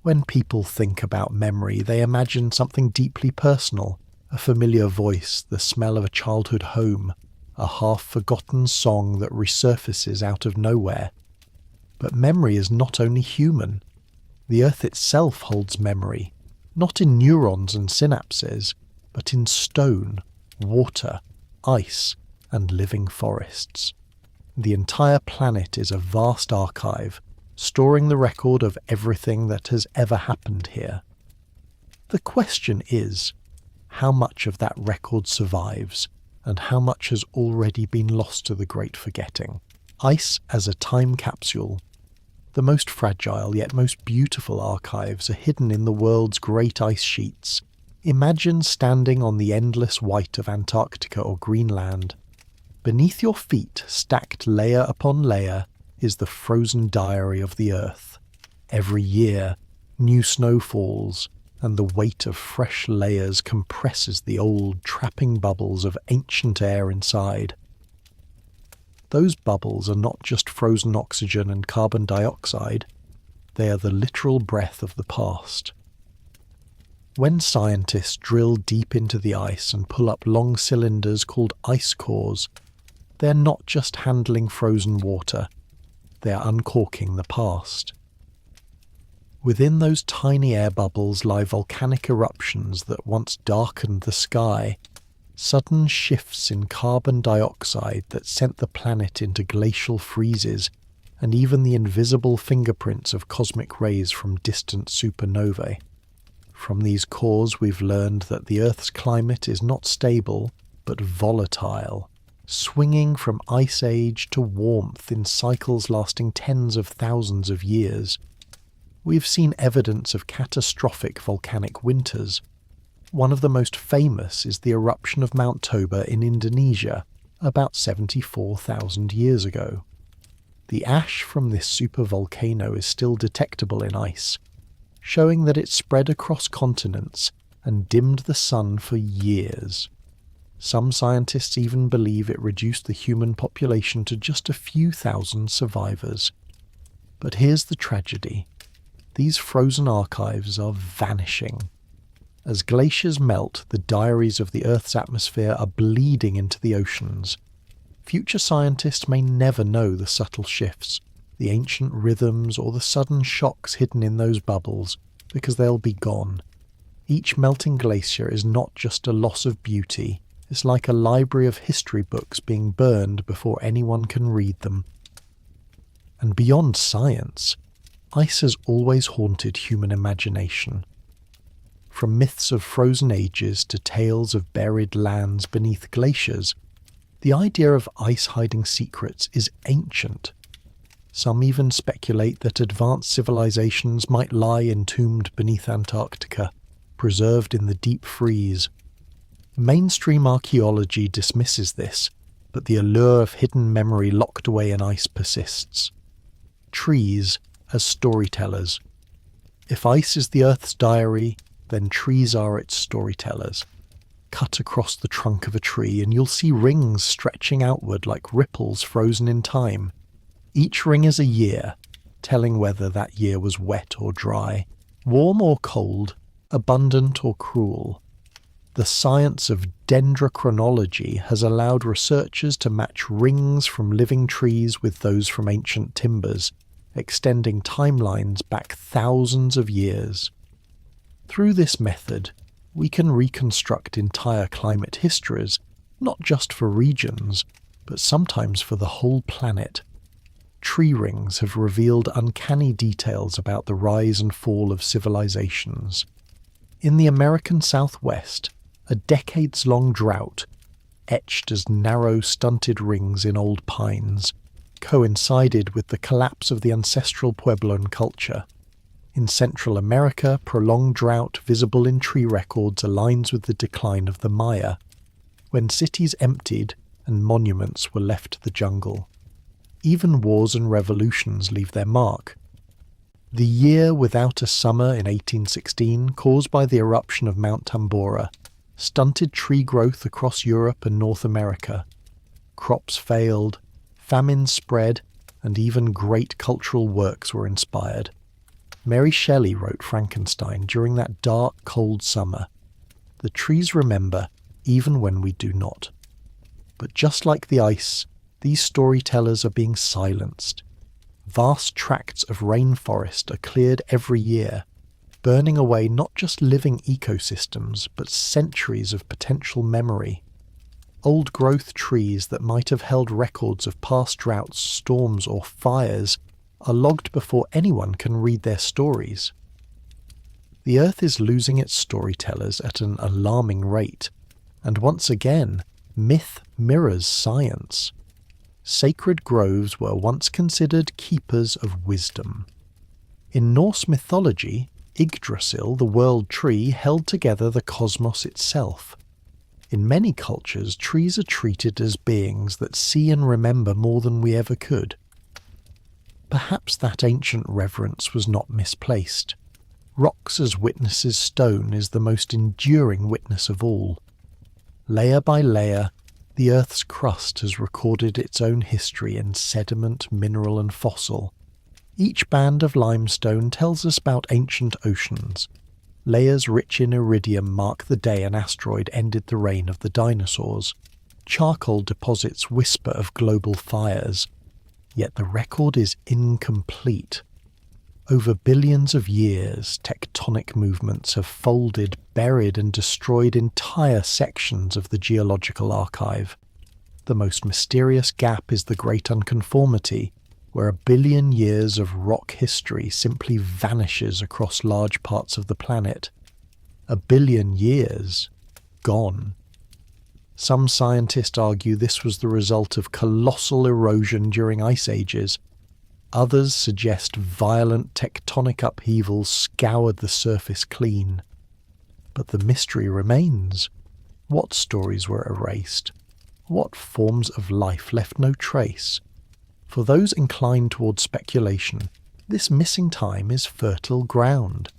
When people think about memory, they imagine something deeply personal, a familiar voice, the smell of a childhood home, a half-forgotten song that resurfaces out of nowhere. But memory is not only human. The Earth itself holds memory, not in neurons and synapses, but in stone, water, ice, and living forests. The entire planet is a vast archive, storing the record of everything that has ever happened here. The question is, how much of that record survives, and how much has already been lost to the great forgetting? Ice as a time capsule. The most fragile yet most beautiful archives are hidden in the world's great ice sheets. Imagine standing on the endless white of Antarctica or Greenland. Beneath your feet, stacked layer upon layer, is the frozen diary of the Earth. Every year, new snow falls, and the weight of fresh layers compresses the old, trapping bubbles of ancient air inside. Those bubbles are not just frozen oxygen and carbon dioxide, they are the literal breath of the past. When scientists drill deep into the ice and pull up long cylinders called ice cores, they're not just handling frozen water, they're uncorking the past. Within those tiny air bubbles lie volcanic eruptions that once darkened the sky, sudden shifts in carbon dioxide that sent the planet into glacial freezes, and even the invisible fingerprints of cosmic rays from distant supernovae. From these cores we've learned that the Earth's climate is not stable, but volatile, swinging from ice age to warmth in cycles lasting tens of thousands of years. We've seen evidence of catastrophic volcanic winters. One of the most famous is the eruption of Mount Toba in Indonesia, about 74,000 years ago. The ash from this supervolcano is still detectable in ice, showing that it spread across continents and dimmed the sun for years. Some scientists even believe it reduced the human population to just a few thousand survivors. But here's the tragedy. These frozen archives are vanishing. As glaciers melt, the diaries of the Earth's atmosphere are bleeding into the oceans. Future scientists may never know the subtle shifts, the ancient rhythms, or the sudden shocks hidden in those bubbles, because they'll be gone. Each melting glacier is not just a loss of beauty, it's like a library of history books being burned before anyone can read them. And beyond science, ice has always haunted human imagination. From myths of frozen ages to tales of buried lands beneath glaciers, the idea of ice hiding secrets is ancient. Some even speculate that advanced civilizations might lie entombed beneath Antarctica, preserved in the deep freeze. Mainstream archaeology dismisses this, but the allure of hidden memory locked away in ice persists. Trees as storytellers. If ice is the Earth's diary, then trees are its storytellers. Cut across the trunk of a tree and you'll see rings stretching outward like ripples frozen in time. Each ring is a year, telling whether that year was wet or dry, warm or cold, abundant or cruel. The science of dendrochronology has allowed researchers to match rings from living trees with those from ancient timbers, extending timelines back thousands of years. Through this method, we can reconstruct entire climate histories, not just for regions, but sometimes for the whole planet. Tree rings have revealed uncanny details about the rise and fall of civilizations. In the American Southwest, a decades-long drought, etched as narrow, stunted rings in old pines, coincided with the collapse of the ancestral Puebloan culture. In Central America, prolonged drought visible in tree records aligns with the decline of the Maya, when cities emptied and monuments were left to the jungle. Even wars and revolutions leave their mark. The year without a summer in 1816, caused by the eruption of Mount Tambora, stunted tree growth across Europe and North America. Crops failed, famines spread, and even great cultural works were inspired. Mary Shelley wrote Frankenstein during that dark, cold summer. The trees remember, even when we do not. But just like the ice, these storytellers are being silenced. Vast tracts of rainforest are cleared every year, burning away not just living ecosystems, but centuries of potential memory. Old-growth trees that might have held records of past droughts, storms, or fires are logged before anyone can read their stories. The earth is losing its storytellers at an alarming rate, and once again, myth mirrors science. Sacred groves were once considered keepers of wisdom. In Norse mythology, Yggdrasil, the world tree, held together the cosmos itself. In many cultures, trees are treated as beings that see and remember more than we ever could. Perhaps that ancient reverence was not misplaced. Rocks as witnesses, stone is the most enduring witness of all. Layer by layer, the Earth's crust has recorded its own history in sediment, mineral and fossil. Each band of limestone tells us about ancient oceans. Layers rich in iridium mark the day an asteroid ended the reign of the dinosaurs. Charcoal deposits whisper of global fires. Yet the record is incomplete. Over billions of years, tectonic movements have folded, buried and destroyed entire sections of the geological archive. The most mysterious gap is the Great Unconformity, where 1 billion years of rock history simply vanishes across large parts of the planet. 1 billion years gone. Some scientists argue this was the result of colossal erosion during ice ages. Others suggest violent tectonic upheavals scoured the surface clean. But the mystery remains. What stories were erased? What forms of life left no trace? For those inclined toward speculation, this missing time is fertile ground.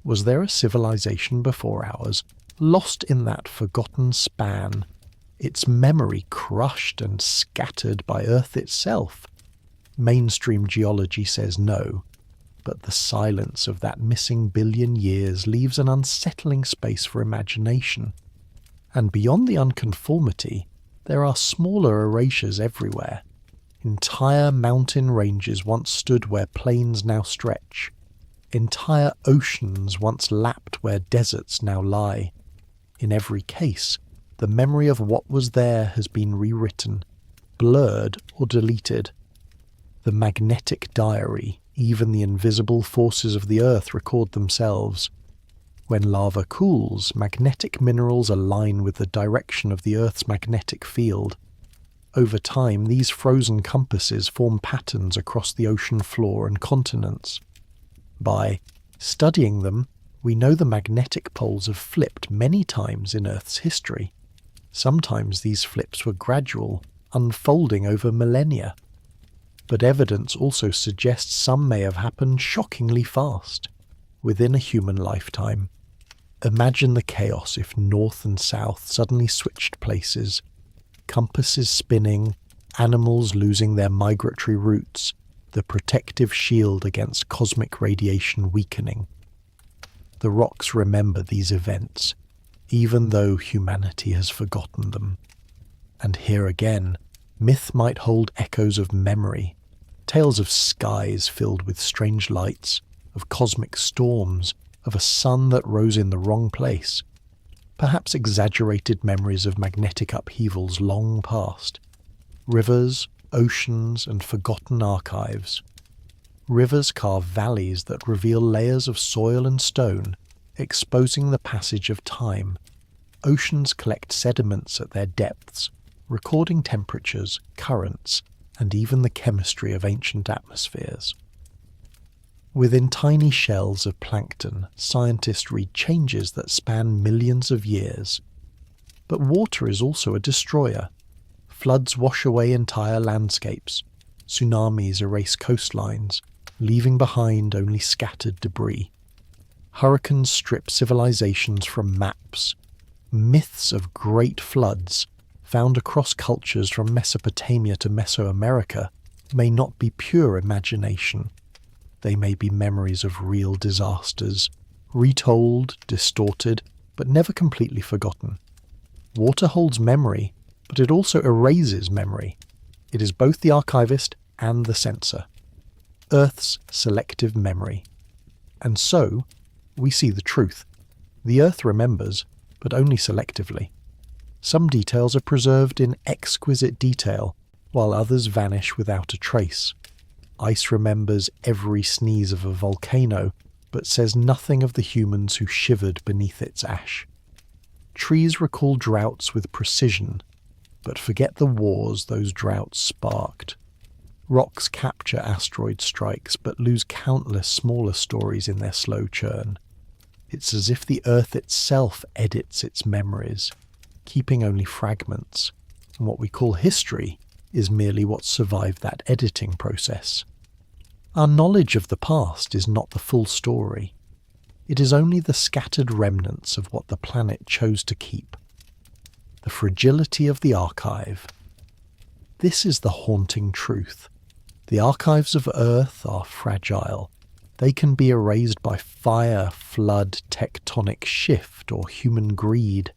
Was there a civilization before ours, lost in that forgotten span, its memory crushed and scattered by Earth itself? Mainstream geology says no, but the silence of that missing 1 billion years leaves an unsettling space for imagination. And beyond the unconformity, there are smaller erasures everywhere. Entire mountain ranges once stood where plains now stretch. Entire oceans once lapped where deserts now lie. In every case, the memory of what was there has been rewritten, blurred or deleted. The magnetic diary, even the invisible forces of the earth record themselves. When lava cools, magnetic minerals align with the direction of the Earth's magnetic field. Over time, these frozen compasses form patterns across the ocean floor and continents. By studying them, we know the magnetic poles have flipped many times in Earth's history. Sometimes these flips were gradual, unfolding over millennia. But evidence also suggests some may have happened shockingly fast, within a human lifetime. Imagine the chaos if north and south suddenly switched places, compasses spinning, animals losing their migratory routes, the protective shield against cosmic radiation weakening. The rocks remember these events, even though humanity has forgotten them. And here again, myth might hold echoes of memory, tales of skies filled with strange lights, of cosmic storms, of a sun that rose in the wrong place, perhaps exaggerated memories of magnetic upheavals long past, rivers, oceans, and forgotten archives. Rivers carve valleys that reveal layers of soil and stone, exposing the passage of time. Oceans collect sediments at their depths, recording temperatures, currents, and even the chemistry of ancient atmospheres. Within tiny shells of plankton, scientists read changes that span millions of years. But water is also a destroyer. Floods wash away entire landscapes. Tsunamis erase coastlines, leaving behind only scattered debris. Hurricanes strip civilizations from maps. Myths of great floods, found across cultures from Mesopotamia to Mesoamerica, may not be pure imagination. they may be memories of real disasters, retold, distorted, but never completely forgotten. Water holds memory, but it also erases memory. It is both the archivist and the censor. Earth's selective memory. And so, we see the truth. The Earth remembers, but only selectively. Some details are preserved in exquisite detail, while others vanish without a trace. Ice remembers every sneeze of a volcano, but says nothing of the humans who shivered beneath its ash. Trees recall droughts with precision, but forget the wars those droughts sparked. Rocks capture asteroid strikes, but lose countless smaller stories in their slow churn. It's as if the Earth itself edits its memories, keeping only fragments, and what we call history is merely what survived that editing process. Our knowledge of the past is not the full story. It is only the scattered remnants of what the planet chose to keep. The fragility of the archive. This is the haunting truth. The archives of Earth are fragile. They can be erased by fire, flood, tectonic shift, or human greed.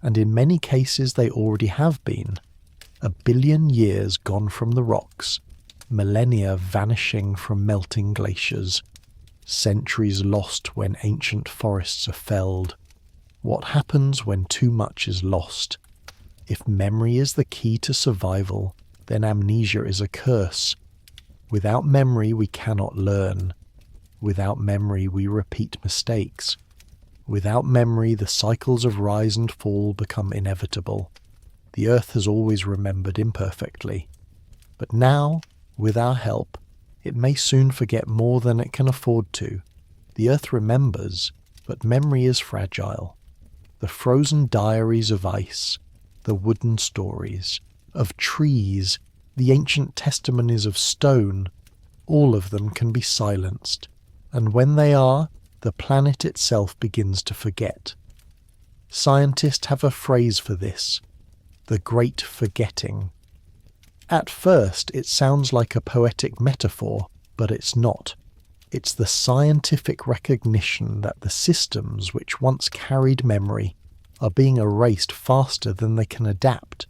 And in many cases they already have been. 1 billion years gone from the rocks, millennia vanishing from melting glaciers, centuries lost when ancient forests are felled. What happens when too much is lost? If memory is the key to survival, then amnesia is a curse. Without memory we cannot learn. Without memory we repeat mistakes. Without memory the cycles of rise and fall become inevitable. The Earth has always remembered imperfectly. But now, with our help, it may soon forget more than it can afford to. The Earth remembers, but memory is fragile. The frozen diaries of ice, the wooden stories, of trees, the ancient testimonies of stone, all of them can be silenced, and when they are, the planet itself begins to forget. Scientists have a phrase for this: the great forgetting. At first it sounds like a poetic metaphor, but it's not. It's the scientific recognition that the systems which once carried memory are being erased faster than they can adapt.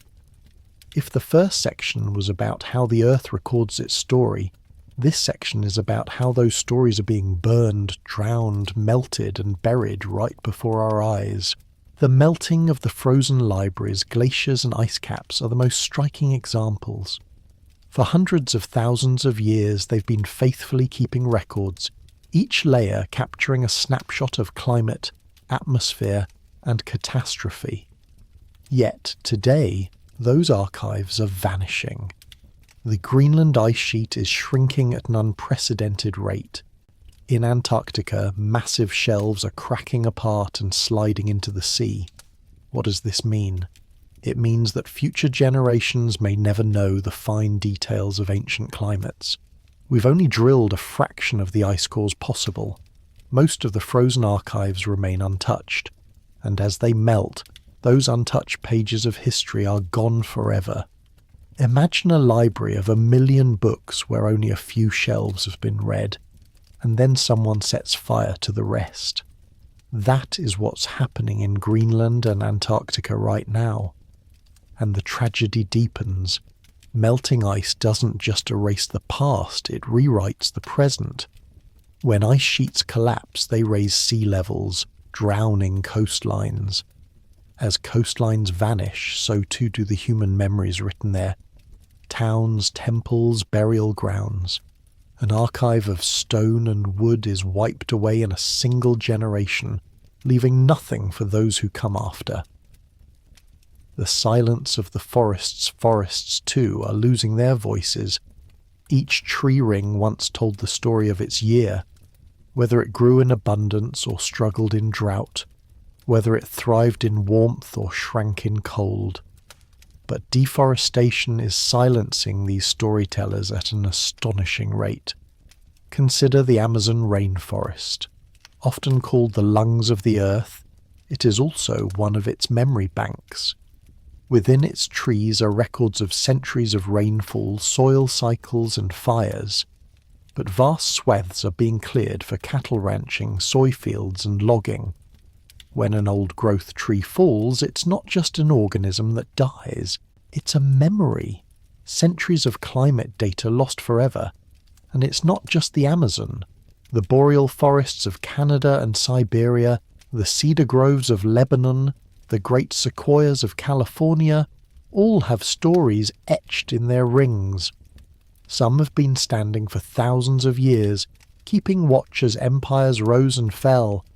If the first section was about how the Earth records its story, this section is about how those stories are being burned, drowned, melted and buried right before our eyes. The melting of the frozen libraries, glaciers and ice caps are the most striking examples. For hundreds of thousands of years they've been faithfully keeping records, each layer capturing a snapshot of climate, atmosphere and catastrophe. Yet today those archives are vanishing. The Greenland ice sheet is shrinking at an unprecedented rate. In Antarctica, massive shelves are cracking apart and sliding into the sea. What does this mean? It means that future generations may never know the fine details of ancient climates. We've only drilled a fraction of the ice cores possible. Most of the frozen archives remain untouched, and as they melt, those untouched pages of history are gone forever. Imagine a library of 1 million books where only a few shelves have been read, and then someone sets fire to the rest. That is what's happening in Greenland and Antarctica right now. And the tragedy deepens. Melting ice doesn't just erase the past, it rewrites the present. When ice sheets collapse, they raise sea levels, drowning coastlines. As coastlines vanish, so too do the human memories written there. Towns, temples, burial grounds. An archive of stone and wood is wiped away in a single generation, leaving nothing for those who come after. The silence of the forests too are losing their voices. Each tree ring once told the story of its year, whether it grew in abundance or struggled in drought, whether it thrived in warmth or shrank in cold. But deforestation is silencing these storytellers at an astonishing rate. Consider the Amazon rainforest. Often called the lungs of the earth, it is also one of its memory banks. Within its trees are records of centuries of rainfall, soil cycles and fires. but vast swathes are being cleared for cattle ranching, soy fields and logging. When an old-growth tree falls, it's not just an organism that dies, it's a memory. Centuries of climate data lost forever. And it's not just the Amazon. The boreal forests of Canada and Siberia, the cedar groves of Lebanon, the great sequoias of California, all have stories etched in their rings. Some have been standing for thousands of years, keeping watch as empires rose and fell.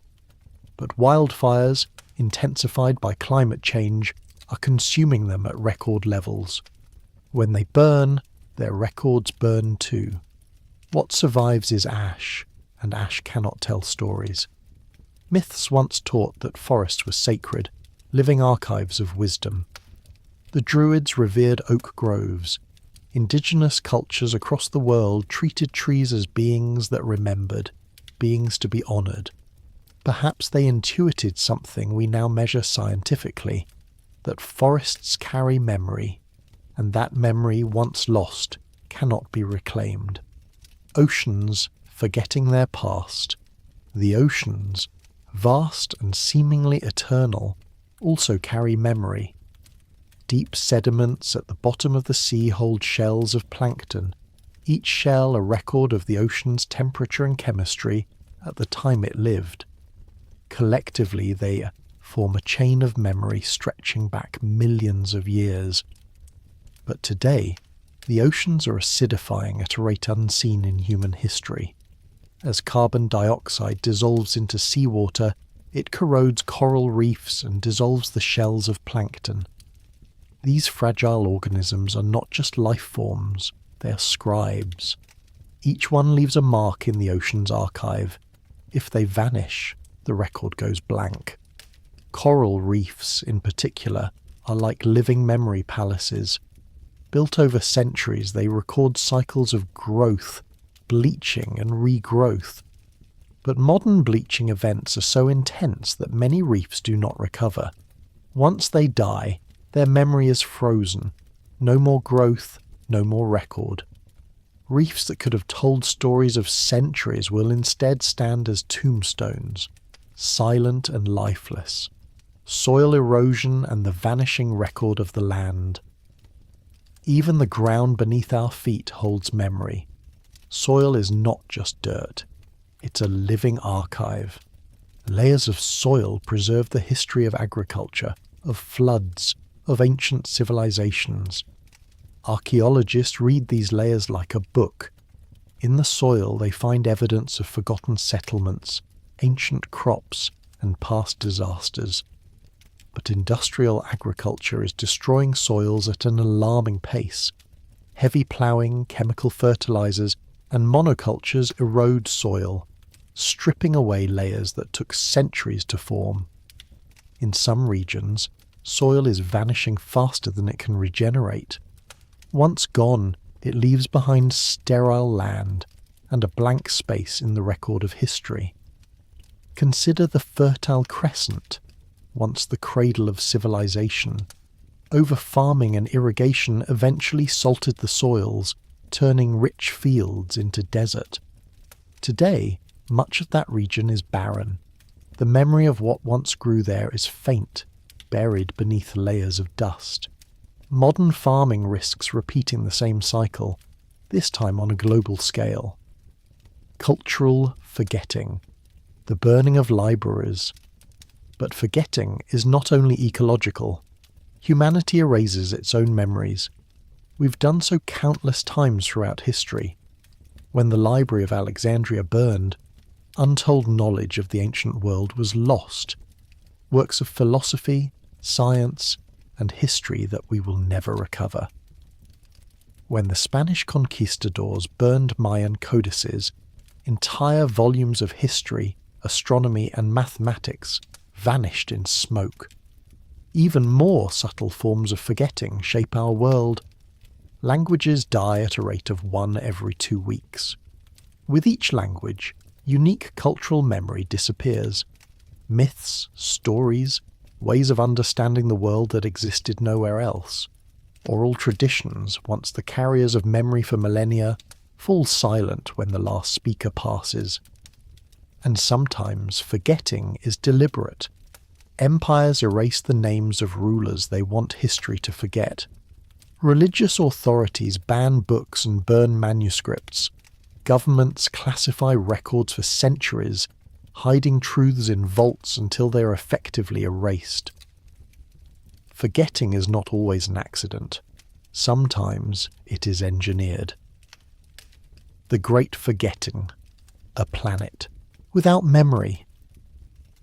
But wildfires, intensified by climate change, are consuming them at record levels. When they burn, their records burn too. What survives is ash, and ash cannot tell stories. Myths once taught that forests were sacred, living archives of wisdom. The Druids revered oak groves. Indigenous cultures across the world treated trees as beings that remembered, beings to be honoured. Perhaps they intuited something we now measure scientifically, that forests carry memory, and that memory, once lost, cannot be reclaimed. Oceans, forgetting their past. The oceans, vast and seemingly eternal, also carry memory. Deep sediments at the bottom of the sea hold shells of plankton, each shell a record of the ocean's temperature and chemistry at the time it lived. Collectively, they form a chain of memory stretching back millions of years. But today, the oceans are acidifying at a rate unseen in human history. As carbon dioxide dissolves into seawater, it corrodes coral reefs and dissolves the shells of plankton. These fragile organisms are not just life forms, they are scribes. Each one leaves a mark in the ocean's archive. If they vanish, the record goes blank. Coral reefs, in particular, are like living memory palaces. Built over centuries, they record cycles of growth, bleaching and regrowth. But modern bleaching events are so intense that many reefs do not recover. Once they die, their memory is frozen. No more growth, no more record. Reefs that could have told stories of centuries will instead stand as tombstones, silent and lifeless. Soil erosion and the vanishing record of the land. Even the ground beneath our feet holds memory. Soil is not just dirt. It's a living archive. Layers of soil preserve the history of agriculture, of floods, of ancient civilizations. Archaeologists read these layers like a book. In the soil they find evidence of forgotten settlements, ancient crops, and past disasters. But industrial agriculture is destroying soils at an alarming pace. Heavy ploughing, chemical fertilizers, and monocultures erode soil, stripping away layers that took centuries to form. In some regions, soil is vanishing faster than it can regenerate. Once gone, it leaves behind sterile land and a blank space in the record of history. Consider the Fertile Crescent, once the cradle of civilization. Over-farming and irrigation eventually salted the soils, turning rich fields into desert. Today, much of that region is barren. The memory of what once grew there is faint, buried beneath layers of dust. Modern farming risks repeating the same cycle, this time on a global scale. Cultural forgetting, the burning of libraries. But forgetting is not only ecological. Humanity erases its own memories. We've done so countless times throughout history. When the Library of Alexandria burned, untold knowledge of the ancient world was lost. Works of philosophy, science, and history that we will never recover. When the Spanish conquistadors burned Mayan codices, entire volumes of history, astronomy, and mathematics vanished in smoke. Even more subtle forms of forgetting shape our world. Languages die at a rate of 1 every 2 weeks. With each language, unique cultural memory disappears. Myths, stories, ways of understanding the world that existed nowhere else. Oral traditions, once the carriers of memory for millennia, fall silent when the last speaker passes. And sometimes forgetting is deliberate. Empires erase the names of rulers they want history to forget. Religious authorities ban books and burn manuscripts. Governments classify records for centuries, hiding truths in vaults until they are effectively erased. Forgetting is not always an accident. Sometimes it is engineered. The Great Forgetting, a planet without memory.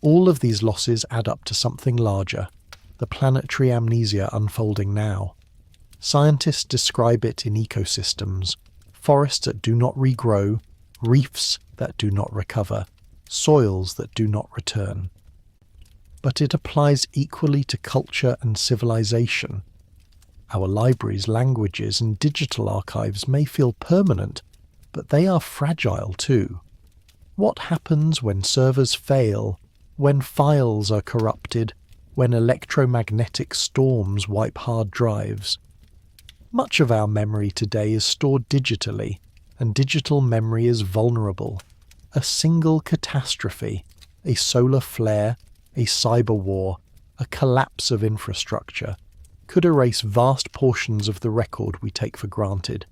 All of these losses add up to something larger, the planetary amnesia unfolding now. Scientists describe it in ecosystems: forests that do not regrow, reefs that do not recover, soils that do not return. But it applies equally to culture and civilization. Our libraries, languages, and digital archives may feel permanent, but they are fragile too. What happens when servers fail, when files are corrupted, when electromagnetic storms wipe hard drives? Much of our memory today is stored digitally, and digital memory is vulnerable. A single catastrophe, a solar flare, a cyber war, a collapse of infrastructure, could erase vast portions of the record we take for granted.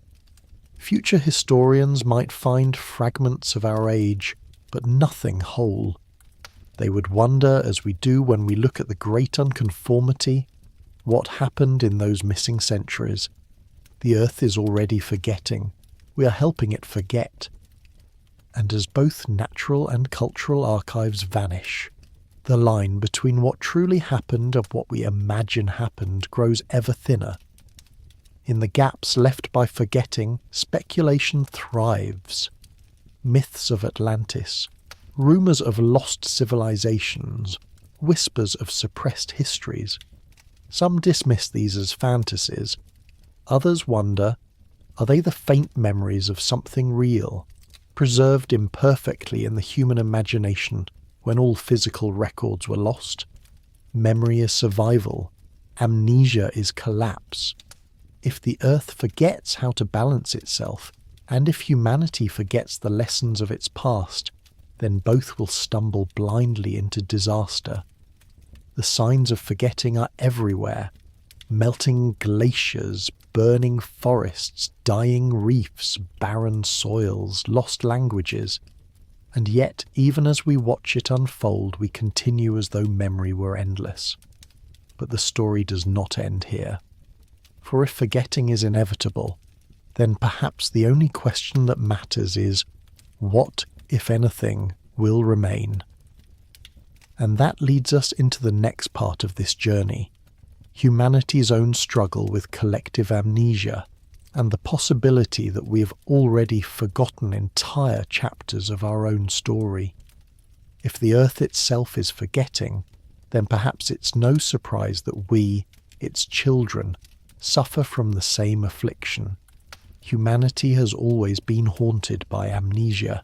Future historians might find fragments of our age, but nothing whole. They would wonder, as we do when we look at the great unconformity, what happened in those missing centuries. The Earth is already forgetting. We are helping it forget. And as both natural and cultural archives vanish, the line between what truly happened and what we imagine happened grows ever thinner. In the gaps left by forgetting, speculation thrives. Myths of Atlantis, rumours of lost civilizations, whispers of suppressed histories. Some dismiss these as fantasies. Others wonder, are they the faint memories of something real, preserved imperfectly in the human imagination when all physical records were lost? Memory is survival. Amnesia is collapse. If the Earth forgets how to balance itself, and if humanity forgets the lessons of its past, then both will stumble blindly into disaster. The signs of forgetting are everywhere. Melting glaciers, burning forests, dying reefs, barren soils, lost languages. And yet, even as we watch it unfold, we continue as though memory were endless. But the story does not end here. For if forgetting is inevitable, then perhaps the only question that matters is, what, if anything, will remain? And that leads us into the next part of this journey, humanity's own struggle with collective amnesia, and the possibility that we have already forgotten entire chapters of our own story. If the Earth itself is forgetting, then perhaps it's no surprise that we, its children, suffer from the same affliction. Humanity has always been haunted by amnesia.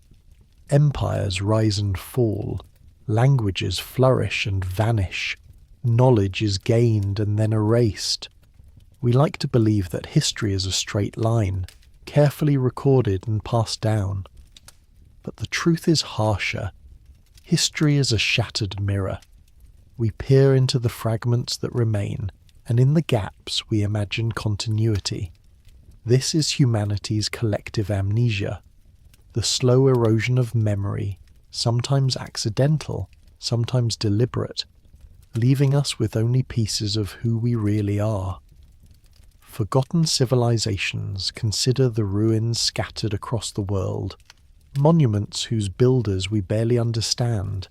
Empires rise and fall, languages flourish and vanish, knowledge is gained and then erased. We like to believe that history is a straight line, carefully recorded and passed down. But the truth is harsher. History is a shattered mirror. We peer into the fragments that remain, and in the gaps we imagine continuity. This is humanity's collective amnesia, the slow erosion of memory, sometimes accidental, sometimes deliberate, leaving us with only pieces of who we really are. Forgotten civilizations consider the ruins scattered across the world, monuments whose builders we barely understand.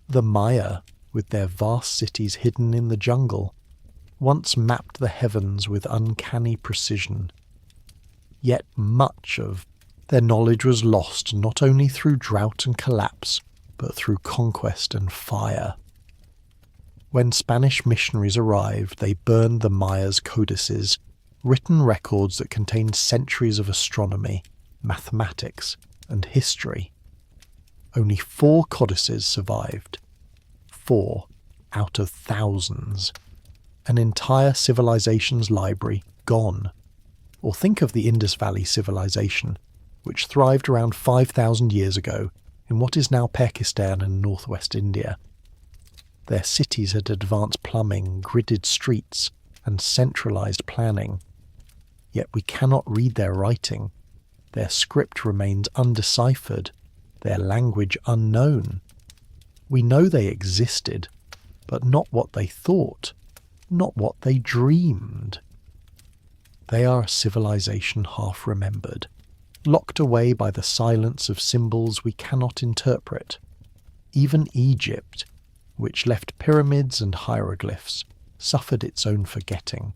The Maya, with their vast cities hidden in the jungle, once mapped the heavens with uncanny precision. Yet much of their knowledge was lost not only through drought and collapse, but through conquest and fire. When Spanish missionaries arrived, they burned the Maya's codices, written records that contained centuries of astronomy, mathematics, and history. Only 4 codices survived. 4 out of thousands. An entire civilization's library gone. Or think of the Indus Valley civilization. which thrived around 5,000 years ago in what is now Pakistan and northwest India. Their cities had advanced plumbing, gridded streets, and centralized planning. Yet we cannot read their writing. Their script remains undeciphered, their language unknown. We know they existed, but not what they thought, not what they dreamed. They are a civilization half remembered, locked away by the silence of symbols we cannot interpret. Even Egypt, which left pyramids and hieroglyphs, suffered its own forgetting.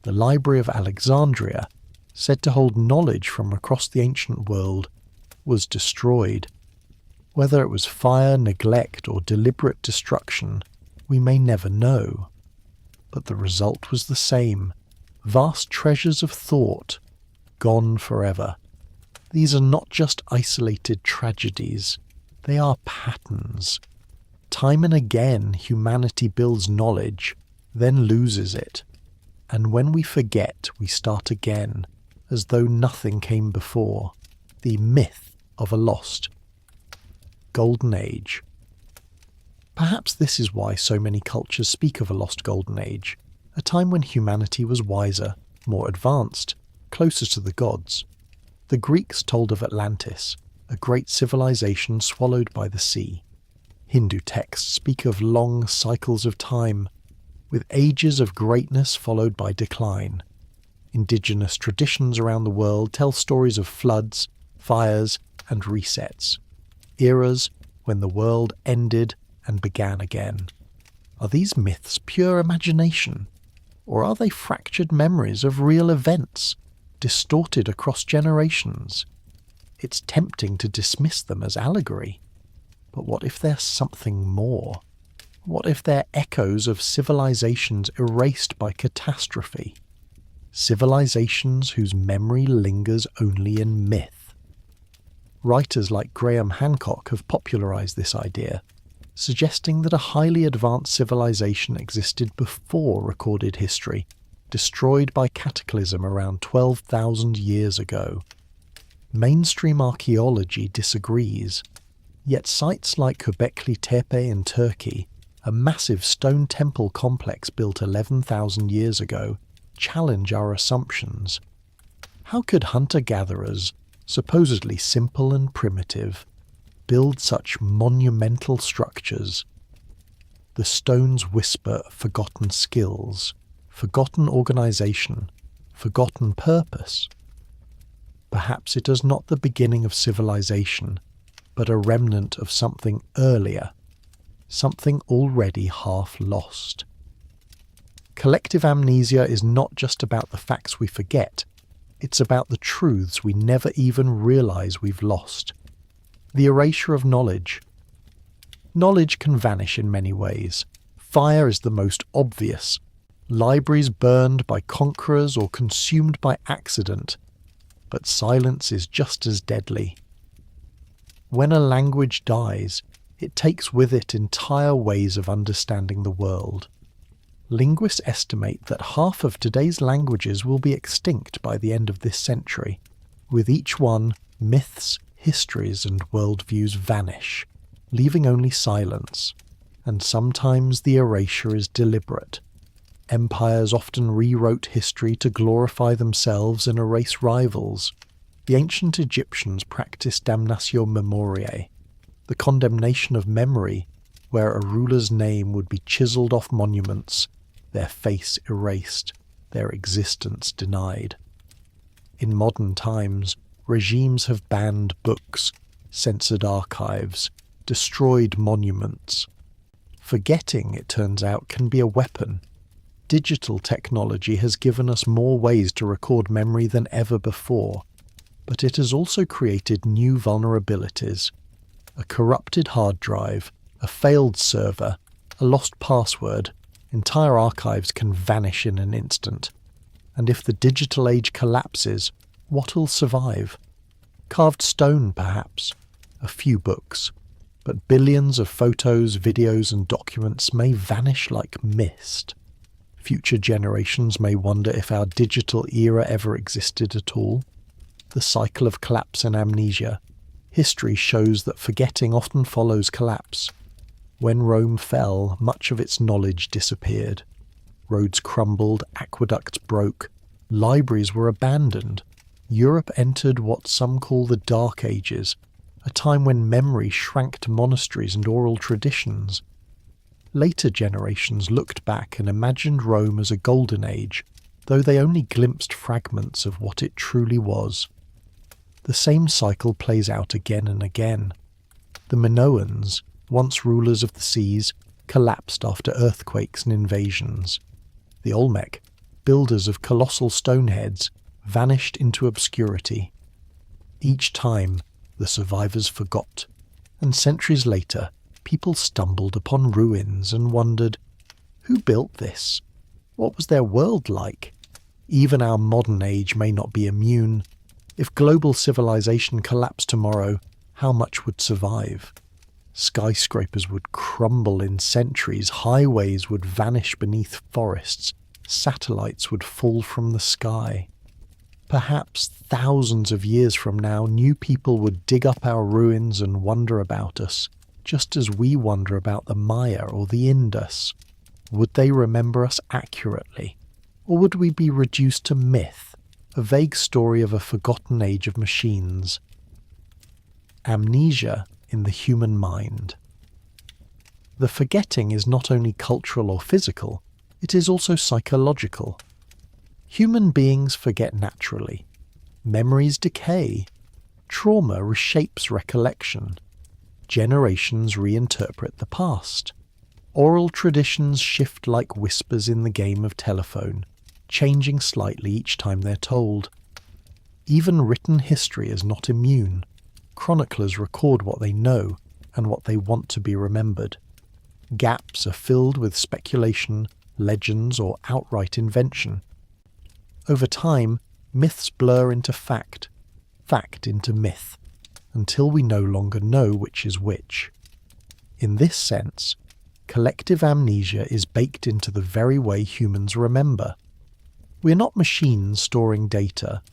The Library of Alexandria, said to hold knowledge from across the ancient world, was destroyed. Whether it was fire, neglect, or deliberate destruction, we may never know. But the result was the same: vast treasures of thought, gone forever. These are not just isolated tragedies, they are patterns. Time and again humanity builds knowledge, then loses it. And when we forget, we start again, as though nothing came before. The myth of a lost golden age. Perhaps this is why so many cultures speak of a lost golden age, a time when humanity was wiser, more advanced, closer to the gods. The Greeks told of Atlantis, a great civilization swallowed by the sea. Hindu texts speak of long cycles of time, with ages of greatness followed by decline. Indigenous traditions around the world tell stories of floods, fires, and resets, eras when the world ended and began again. Are these myths pure imagination, or are they fractured memories of real events, distorted across generations? It's tempting to dismiss them as allegory. But what if there's something more? What if they're echoes of civilizations erased by catastrophe? Civilizations whose memory lingers only in myth. Writers like Graham Hancock have popularized this idea, suggesting that a highly advanced civilization existed before recorded history, destroyed by cataclysm around 12,000 years ago. Mainstream archaeology disagrees, yet sites like Göbekli Tepe in Turkey, a massive stone temple complex built 11,000 years ago, challenge our assumptions. How could hunter-gatherers, supposedly simple and primitive, build such monumental structures? The stones whisper forgotten skills, forgotten organization, forgotten purpose. Perhaps it is not the beginning of civilization, but a remnant of something earlier, something already half lost. Collective amnesia is not just about the facts we forget, it's about the truths we never even realize we've lost. The erasure of knowledge. Knowledge can vanish in many ways. Fire is the most obvious. Libraries burned by conquerors or consumed by accident. But silence is just as deadly. When a language dies, it takes with it entire ways of understanding the world. Linguists estimate that half of today's languages will be extinct by the end of this century. With each one, myths, histories, and worldviews vanish, leaving only silence. And sometimes the erasure is deliberate. Empires often rewrote history to glorify themselves and erase rivals. The ancient Egyptians practiced damnatio memoriae, the condemnation of memory, where a ruler's name would be chiselled off monuments, their face erased, their existence denied. In modern times, regimes have banned books, censored archives, destroyed monuments. Forgetting, it turns out, can be a weapon. Digital technology has given us more ways to record memory than ever before, but it has also created new vulnerabilities. A corrupted hard drive, a failed server, a lost password, entire archives can vanish in an instant. And if the digital age collapses, what will survive? Carved stone, perhaps, a few books, but billions of photos, videos, and documents may vanish like mist. Future generations may wonder if our digital era ever existed at all. the cycle of collapse and amnesia, history shows that forgetting often follows collapse. When Rome fell, much of its knowledge disappeared. Roads crumbled, aqueducts broke, libraries were abandoned. Europe entered what some call the Dark Ages, a time when memory shrank to monasteries and oral traditions. Later generations looked back and imagined Rome as a golden age, though they only glimpsed fragments of what it truly was. The same cycle plays out again and again. The Minoans, once rulers of the seas, collapsed after earthquakes and invasions. The Olmec, builders of colossal stone heads, vanished into obscurity. Each time, the survivors forgot, and centuries later, people stumbled upon ruins and wondered, who built this? What was their world like? Even our modern age may not be immune. If global civilization collapsed tomorrow, how much would survive? Skyscrapers would crumble in centuries, highways would vanish beneath forests, satellites would fall from the sky. Perhaps thousands of years from now, new people would dig up our ruins and wonder about us, just as we wonder about the Maya or the Indus. Would they remember us accurately? Or would we be reduced to myth, a vague story of a forgotten age of machines? Amnesia in the human mind. The forgetting is not only cultural or physical, it is also psychological. Human beings forget naturally. Memories decay. Trauma reshapes recollection. Generations reinterpret the past. Oral traditions shift like whispers in the game of telephone, changing slightly each time they're told. Even written history is not immune. Chroniclers record what they know and what they want to be remembered. Gaps are filled with speculation, legends, or outright invention. Over time, myths blur into fact, fact into myth, until we no longer know which is which. In this sense, collective amnesia is baked into the very way humans remember. We're not machines storing data,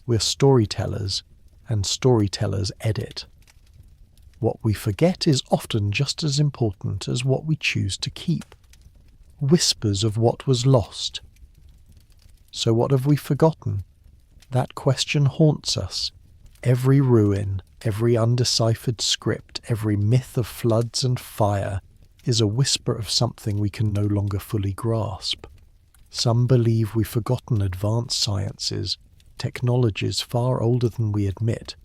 we're storytellers, and storytellers edit. What we forget is often just as important as what we choose to keep. Whispers of what was lost. So what have we forgotten? That question haunts us. Every ruin, every undeciphered script, every myth of floods and fire is a whisper of something we can no longer fully grasp. Some believe we've forgotten advanced sciences, technologies far older than we admit.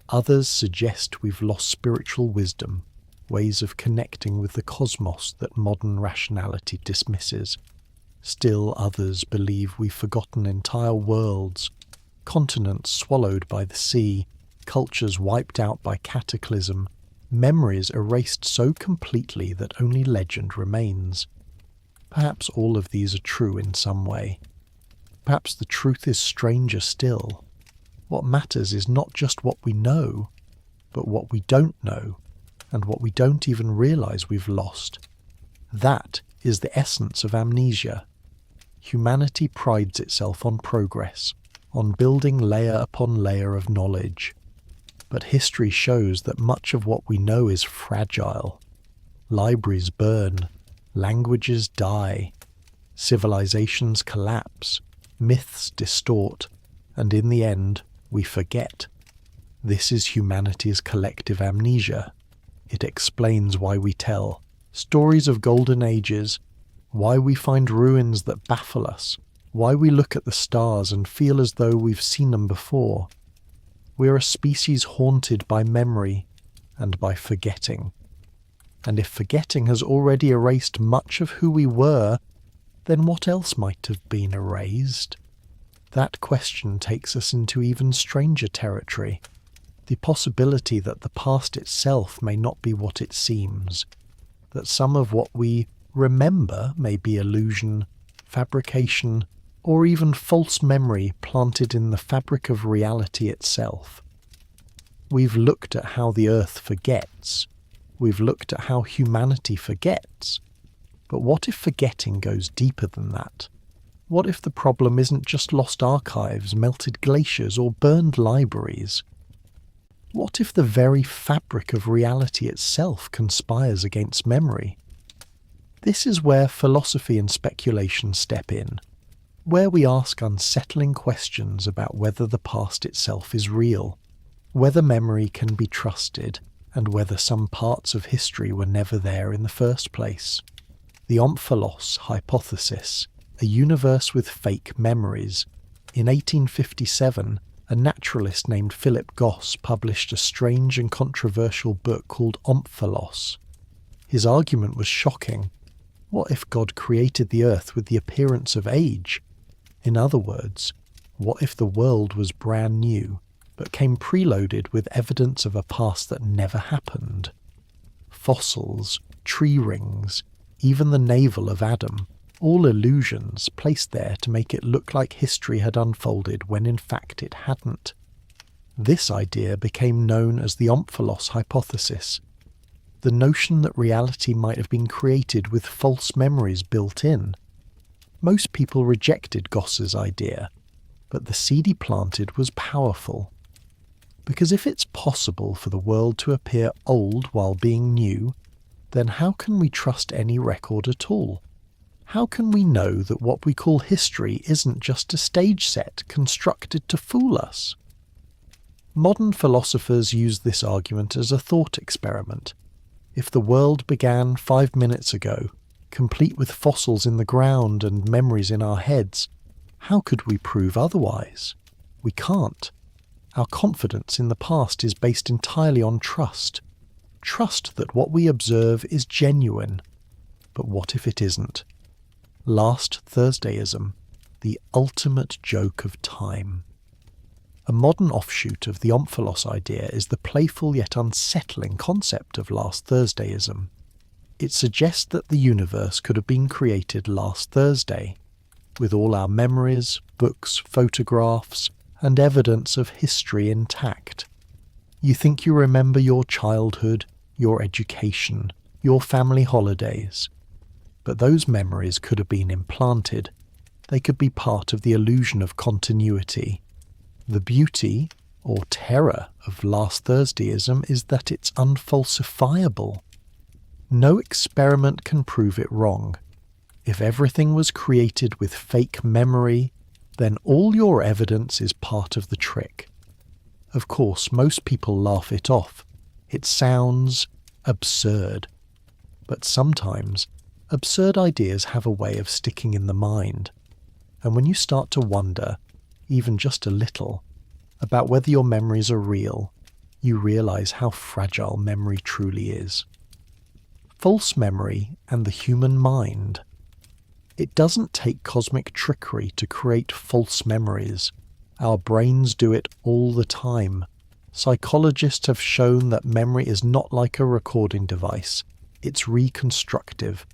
Others suggest we've lost spiritual wisdom, ways of connecting with the cosmos that modern rationality dismisses. Still others believe we've forgotten entire worlds, continents swallowed by the sea, cultures wiped out by cataclysm, memories erased so completely that only legend remains. Perhaps all of these are true in some way. Perhaps the truth is stranger still. What matters is not just what we know, but what we don't know, and what we don't even realize we've lost. That is the essence of amnesia. Humanity prides itself on progress, on building layer upon layer of knowledge. But history shows that much of what we know is fragile. Libraries burn, languages die, civilizations collapse, myths distort, and in the end, we forget. This is humanity's collective amnesia. It explains why we tell stories of golden ages, why we find ruins that baffle us, why we look at the stars and feel as though we've seen them before. We're a species haunted by memory and by forgetting. And if forgetting has already erased much of who we were, then what else might have been erased? That question takes us into even stranger territory. The possibility that the past itself may not be what it seems, that some of what we remember may be illusion, fabrication, or even false memory planted in the fabric of reality itself. We've looked at how the earth forgets. We've looked at how humanity forgets. But what if forgetting goes deeper than that? What if the problem isn't just lost archives, melted glaciers, or burned libraries? What if the very fabric of reality itself conspires against memory? This is where philosophy and speculation step in, where we ask unsettling questions about whether the past itself is real, whether memory can be trusted, and whether some parts of history were never there in the first place. The omphalos hypothesis, a universe with fake memories. In 1857, a naturalist named Philip Goss published a strange and controversial book called Omphalos. His argument was shocking. What if God created the earth with the appearance of age? In other words, what if the world was brand new, but came preloaded with evidence of a past that never happened? Fossils, tree rings, even the navel of Adam, all illusions placed there to make it look like history had unfolded when in fact it hadn't. This idea became known as the omphalos hypothesis, the notion that reality might have been created with false memories built in. Most people rejected Goss's idea, but the seed he planted was powerful. Because if it's possible for the world to appear old while being new, then how can we trust any record at all? How can we know that what we call history isn't just a stage set constructed to fool us? Modern philosophers use this argument as a thought experiment. If the world began 5 minutes ago, complete with fossils in the ground and memories in our heads, how could we prove otherwise? We can't. Our confidence in the past is based entirely on trust. Trust that what we observe is genuine. But what if it isn't? Last Thursdayism, the ultimate joke of time. A modern offshoot of the omphalos idea is the playful yet unsettling concept of last Thursdayism. It suggests that the universe could have been created last Thursday, with all our memories, books, photographs, and evidence of history intact. You think you remember your childhood, your education, your family holidays. But those memories could have been implanted. They could be part of the illusion of continuity. The beauty, or terror, of last Thursdayism is that it's unfalsifiable. No experiment can prove it wrong. If everything was created with fake memory, then all your evidence is part of the trick. Of course, most people laugh it off. It sounds absurd. But sometimes, absurd ideas have a way of sticking in the mind. And when you start to wonder, even just a little, about whether your memories are real, you realize how fragile memory truly is. False memory and the human mind. It doesn't take cosmic trickery to create false memories. Our brains do it all the time. Psychologists have shown that memory is not like a recording device. It's reconstructive.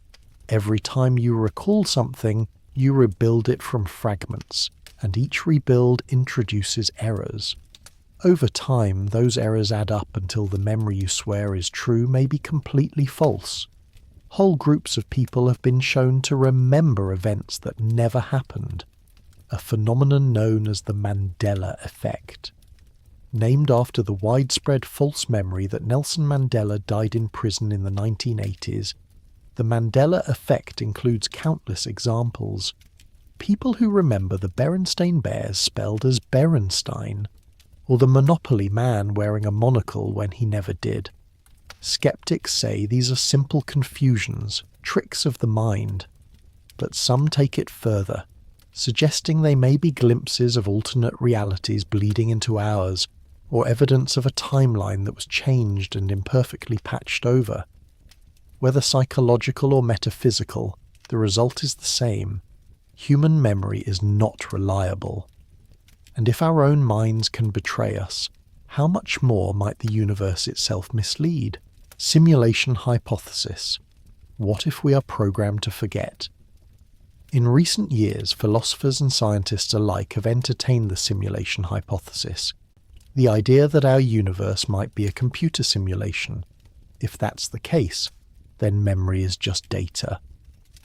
Every time you recall something, you rebuild it from fragments, and each rebuild introduces errors. Over time, those errors add up until the memory you swear is true may be completely false. Whole groups of people have been shown to remember events that never happened, a phenomenon known as the Mandela effect. Named after the widespread false memory that Nelson Mandela died in prison in the 1980s, the Mandela effect includes countless examples. People who remember the Berenstain Bears spelled as Berenstein, or the Monopoly man wearing a monocle when he never did. Skeptics say these are simple confusions, tricks of the mind, but some take it further, suggesting they may be glimpses of alternate realities bleeding into ours, or evidence of a timeline that was changed and imperfectly patched over. Whether psychological or metaphysical, the result is the same. Human memory is not reliable. And if our own minds can betray us, how much more might the universe itself mislead? Simulation hypothesis. What if we are programmed to forget? In recent years, philosophers and scientists alike have entertained the simulation hypothesis, the idea that our universe might be a computer simulation. If that's the case, then memory is just data,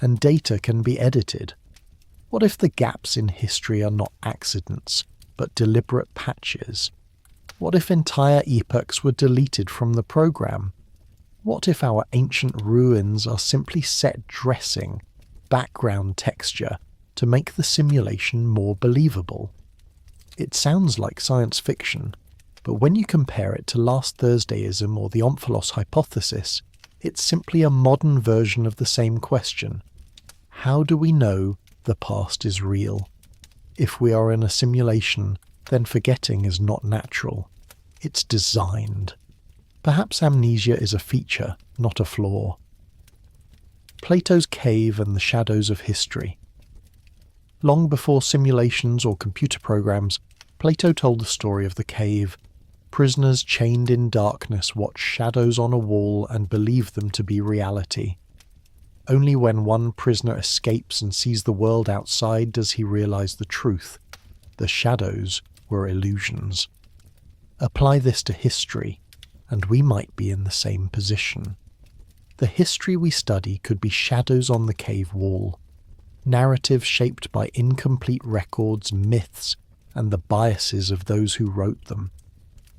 and data can be edited. What if the gaps in history are not accidents, but deliberate patches? What if entire epochs were deleted from the program? What if our ancient ruins are simply set dressing, background texture, to make the simulation more believable? It sounds like science fiction, but when you compare it to last Thursdayism or the Omphalos hypothesis, it's simply a modern version of the same question. How do we know the past is real? If we are in a simulation, then forgetting is not natural. It's designed. Perhaps amnesia is a feature, not a flaw. Plato's cave and the shadows of history. Long before simulations or computer programs, Plato told the story of the cave. Prisoners chained in darkness watch shadows on a wall and believe them to be reality. Only when one prisoner escapes and sees the world outside does he realize the truth. The shadows were illusions. Apply this to history, and we might be in the same position. The history we study could be shadows on the cave wall, narratives shaped by incomplete records, myths, and the biases of those who wrote them.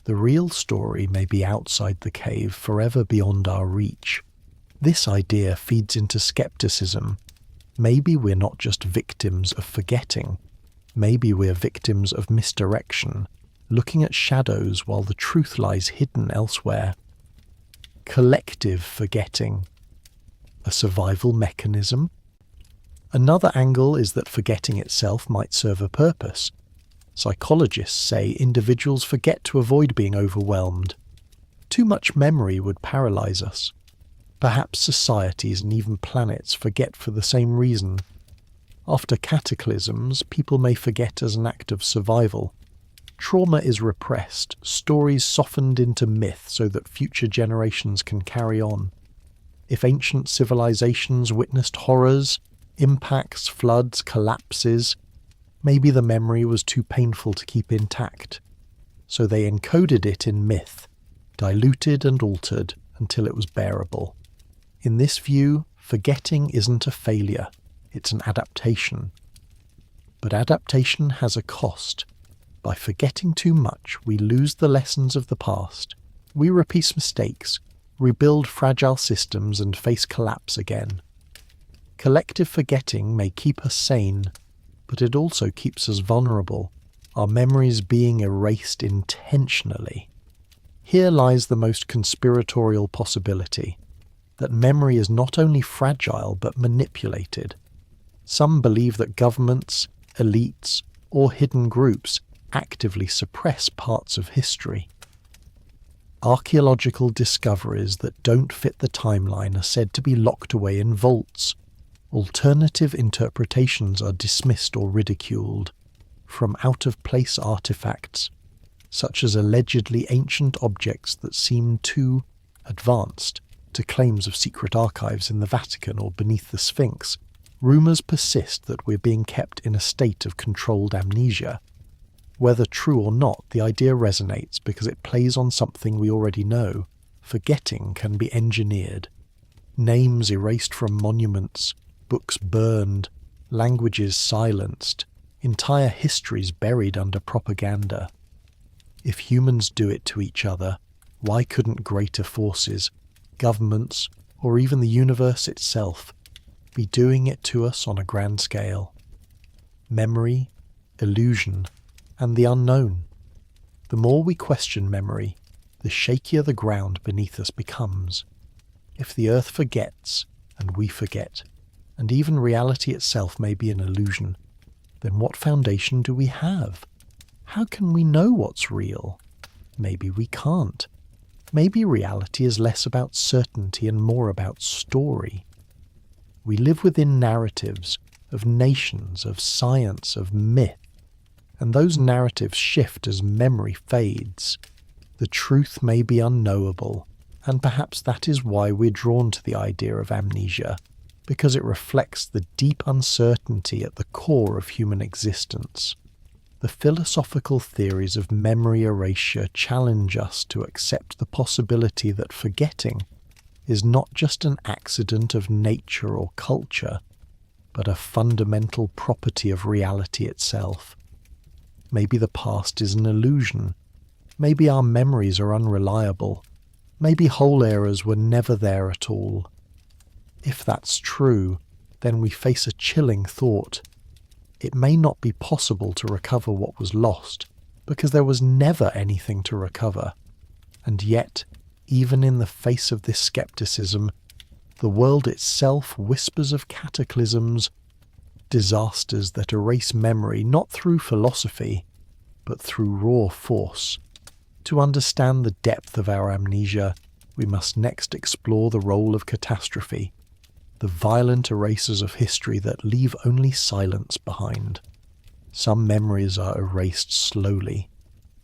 The real story may be outside the cave, forever beyond our reach. This idea feeds into skepticism. Maybe we're not just victims of forgetting. Maybe we're victims of misdirection, looking at shadows while the truth lies hidden elsewhere. Collective forgetting. A survival mechanism? Another angle is that forgetting itself might serve a purpose. Psychologists say individuals forget to avoid being overwhelmed. Too much memory would paralyze us. Perhaps societies and even planets forget for the same reason. After cataclysms, people may forget as an act of survival. Trauma is repressed, stories softened into myth so that future generations can carry on. If ancient civilizations witnessed horrors, impacts, floods, collapses, maybe the memory was too painful to keep intact. So they encoded it in myth, diluted and altered until it was bearable. In this view, forgetting isn't a failure, it's an adaptation. But adaptation has a cost. By forgetting too much, we lose the lessons of the past. We repeat mistakes, rebuild fragile systems, and face collapse again. Collective forgetting may keep us sane, but it also keeps us vulnerable, our memories being erased intentionally. Here lies the most conspiratorial possibility, that memory is not only fragile but manipulated. Some believe that governments, elites, or hidden groups actively suppress parts of history. Archaeological discoveries that don't fit the timeline are said to be locked away in vaults. Alternative interpretations are dismissed or ridiculed, from out-of-place artifacts, such as allegedly ancient objects that seem too advanced, to claims of secret archives in the Vatican or beneath the Sphinx. Rumours persist that we're being kept in a state of controlled amnesia. Whether true or not, the idea resonates because it plays on something we already know. Forgetting can be engineered. Names erased from monuments, books burned, languages silenced, entire histories buried under propaganda. If humans do it to each other, why couldn't greater forces, governments, or even the universe itself be doing it to us on a grand scale? Memory, illusion, and the unknown. The more we question memory, the shakier the ground beneath us becomes. If the earth forgets, and we forget, and even reality itself may be an illusion, then what foundation do we have? How can we know what's real? Maybe we can't. Maybe reality is less about certainty and more about story. We live within narratives of nations, of science, of myth, and those narratives shift as memory fades. The truth may be unknowable, and perhaps that is why we're drawn to the idea of amnesia, because it reflects the deep uncertainty at the core of human existence. The philosophical theories of memory erasure challenge us to accept the possibility that forgetting is not just an accident of nature or culture, but a fundamental property of reality itself. Maybe the past is an illusion. Maybe our memories are unreliable. Maybe whole eras were never there at all. If that's true, then we face a chilling thought. It may not be possible to recover what was lost, because there was never anything to recover. And yet, even in the face of this skepticism, the world itself whispers of cataclysms, disasters that erase memory not through philosophy, but through raw force. To understand the depth of our amnesia, we must next explore the role of catastrophe, the violent erasers of history that leave only silence behind. Some memories are erased slowly,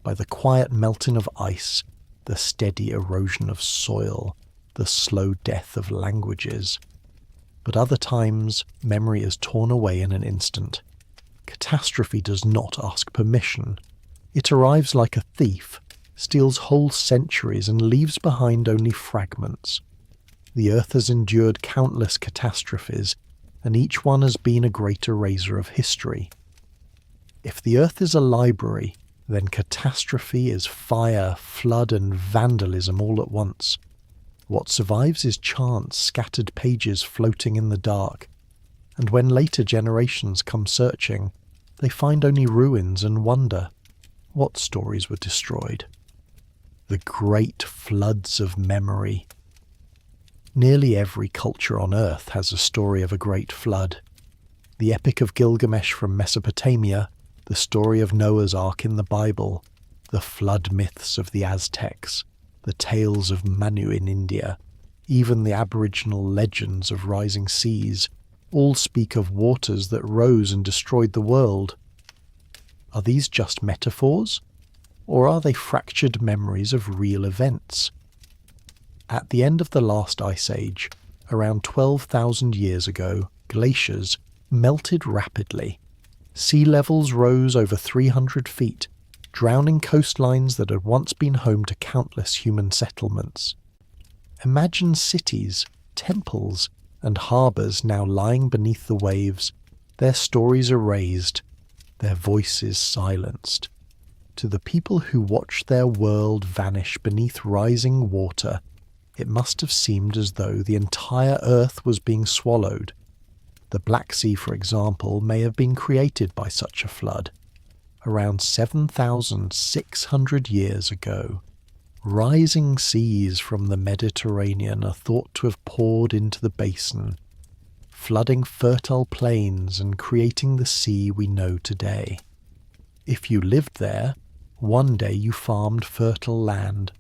by the quiet melting of ice, the steady erosion of soil, the slow death of languages. But other times, memory is torn away in an instant. Catastrophe does not ask permission. It arrives like a thief, steals whole centuries and leaves behind only fragments. The earth has endured countless catastrophes, and each one has been a great eraser of history. If the earth is a library, then catastrophe is fire, flood, and vandalism all at once. What survives is chance, scattered pages floating in the dark, and when later generations come searching, they find only ruins and wonder, what stories were destroyed? The great floods of memory. Nearly every culture on Earth has a story of a great flood. The Epic of Gilgamesh from Mesopotamia, the story of Noah's Ark in the Bible, the flood myths of the Aztecs, the tales of Manu in India, even the Aboriginal legends of rising seas, all speak of waters that rose and destroyed the world. Are these just metaphors? Or are they fractured memories of real events? At the end of the last ice age, around 12,000 years ago, glaciers melted rapidly. Sea levels rose over 300 feet, drowning coastlines that had once been home to countless human settlements. Imagine cities, temples, and harbours now lying beneath the waves, their stories erased, their voices silenced. To the people who watched their world vanish beneath rising water, it must have seemed as though the entire earth was being swallowed. The Black Sea, for example, may have been created by such a flood. Around 7,600 years ago, rising seas from the Mediterranean are thought to have poured into the basin, flooding fertile plains and creating the sea we know today. If you lived there, one day you farmed fertile land.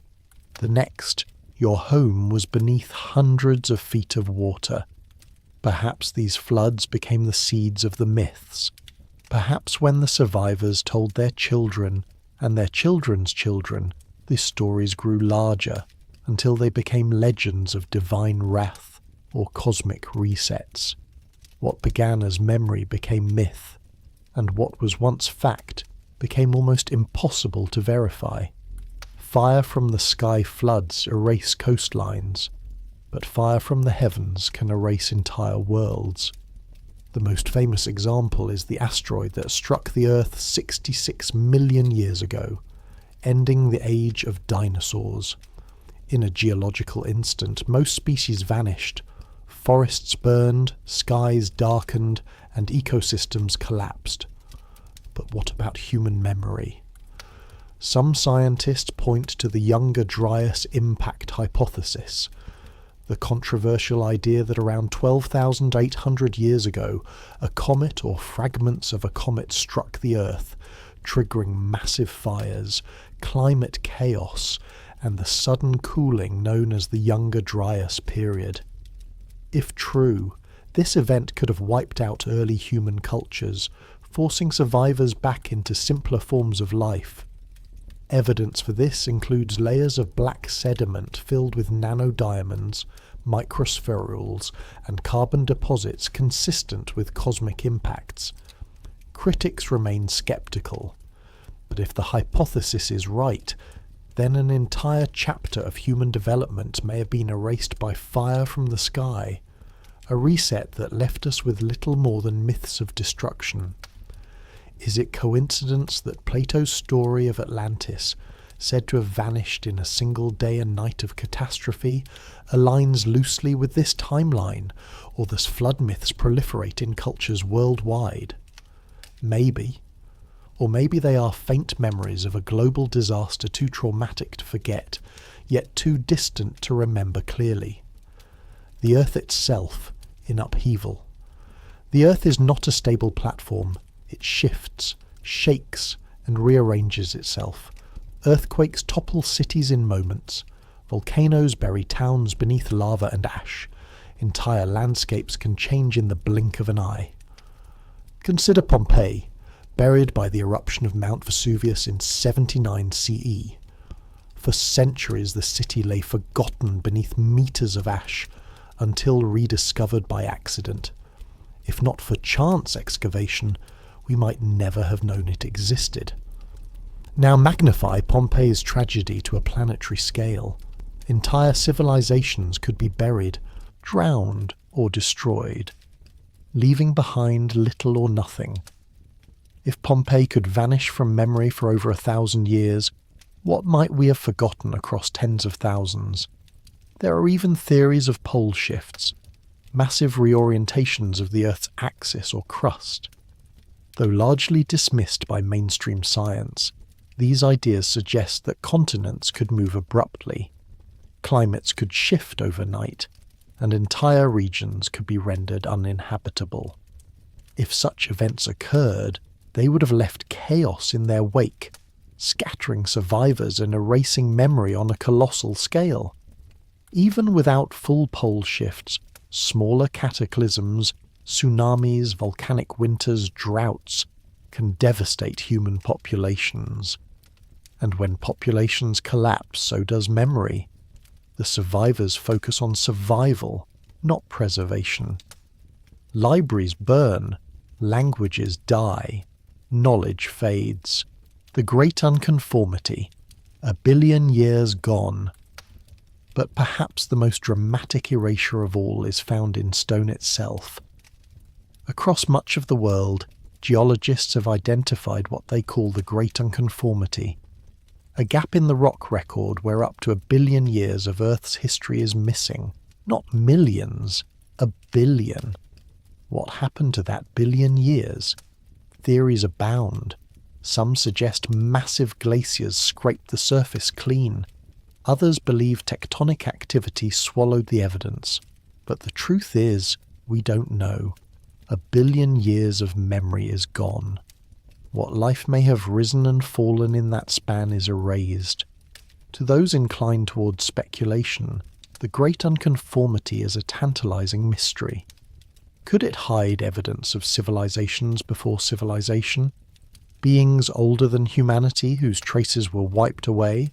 The next, your home was beneath hundreds of feet of water. Perhaps these floods became the seeds of the myths. Perhaps when the survivors told their children and their children's children, the stories grew larger until they became legends of divine wrath or cosmic resets. What began as memory became myth, and what was once fact became almost impossible to verify. Fire from the sky floods erase coastlines, but fire from the heavens can erase entire worlds. The most famous example is the asteroid that struck the Earth 66 million years ago, ending the age of dinosaurs. In a geological instant, most species vanished. Forests burned, skies darkened, and ecosystems collapsed. But what about human memory? Some scientists point to the Younger Dryas impact hypothesis, the controversial idea that around 12,800 years ago, a comet or fragments of a comet struck the Earth, triggering massive fires, climate chaos, and the sudden cooling known as the Younger Dryas period. If true, this event could have wiped out early human cultures, forcing survivors back into simpler forms of life. Evidence for this includes layers of black sediment filled with nanodiamonds, microspherules, and carbon deposits consistent with cosmic impacts. Critics remain skeptical, but if the hypothesis is right, then an entire chapter of human development may have been erased by fire from the sky, a reset that left us with little more than myths of destruction. Is it coincidence that Plato's story of Atlantis, said to have vanished in a single day and night of catastrophe, aligns loosely with this timeline, or does flood myths proliferate in cultures worldwide? Maybe. Or maybe they are faint memories of a global disaster too traumatic to forget, yet too distant to remember clearly. The Earth itself, in upheaval. The Earth is not a stable platform. It shifts, shakes, and rearranges itself. Earthquakes topple cities in moments. Volcanoes bury towns beneath lava and ash. Entire landscapes can change in the blink of an eye. Consider Pompeii, buried by the eruption of Mount Vesuvius in 79 CE. For centuries the city lay forgotten beneath meters of ash, until rediscovered by accident. If not for chance excavation, we might never have known it existed. Now magnify Pompeii's tragedy to a planetary scale. Entire civilizations could be buried, drowned, or destroyed, leaving behind little or nothing. If Pompeii could vanish from memory for over 1,000 years, what might we have forgotten across tens of thousands? There are even theories of pole shifts, massive reorientations of the Earth's axis or crust. Though largely dismissed by mainstream science, these ideas suggest that continents could move abruptly, climates could shift overnight, and entire regions could be rendered uninhabitable. If such events occurred, they would have left chaos in their wake, scattering survivors and erasing memory on a colossal scale. Even without full pole shifts, smaller cataclysms, tsunamis, volcanic winters, droughts can devastate human populations. And when populations collapse, so does memory. The survivors focus on survival, not preservation. Libraries burn, languages die, knowledge fades. The great unconformity, 1 billion years gone. But perhaps the most dramatic erasure of all is found in stone itself. Across much of the world, geologists have identified what they call the great unconformity, a gap in the rock record where up to 1 billion years of Earth's history is missing. Not millions, 1 billion. What happened to that 1 billion years? Theories abound. Some suggest massive glaciers scraped the surface clean. Others believe tectonic activity swallowed the evidence. But the truth is, we don't know. 1 billion years of memory is gone. What life may have risen and fallen in that span is erased. To those inclined towards speculation, the great unconformity is a tantalizing mystery. Could it hide evidence of civilizations before civilization? Beings older than humanity whose traces were wiped away?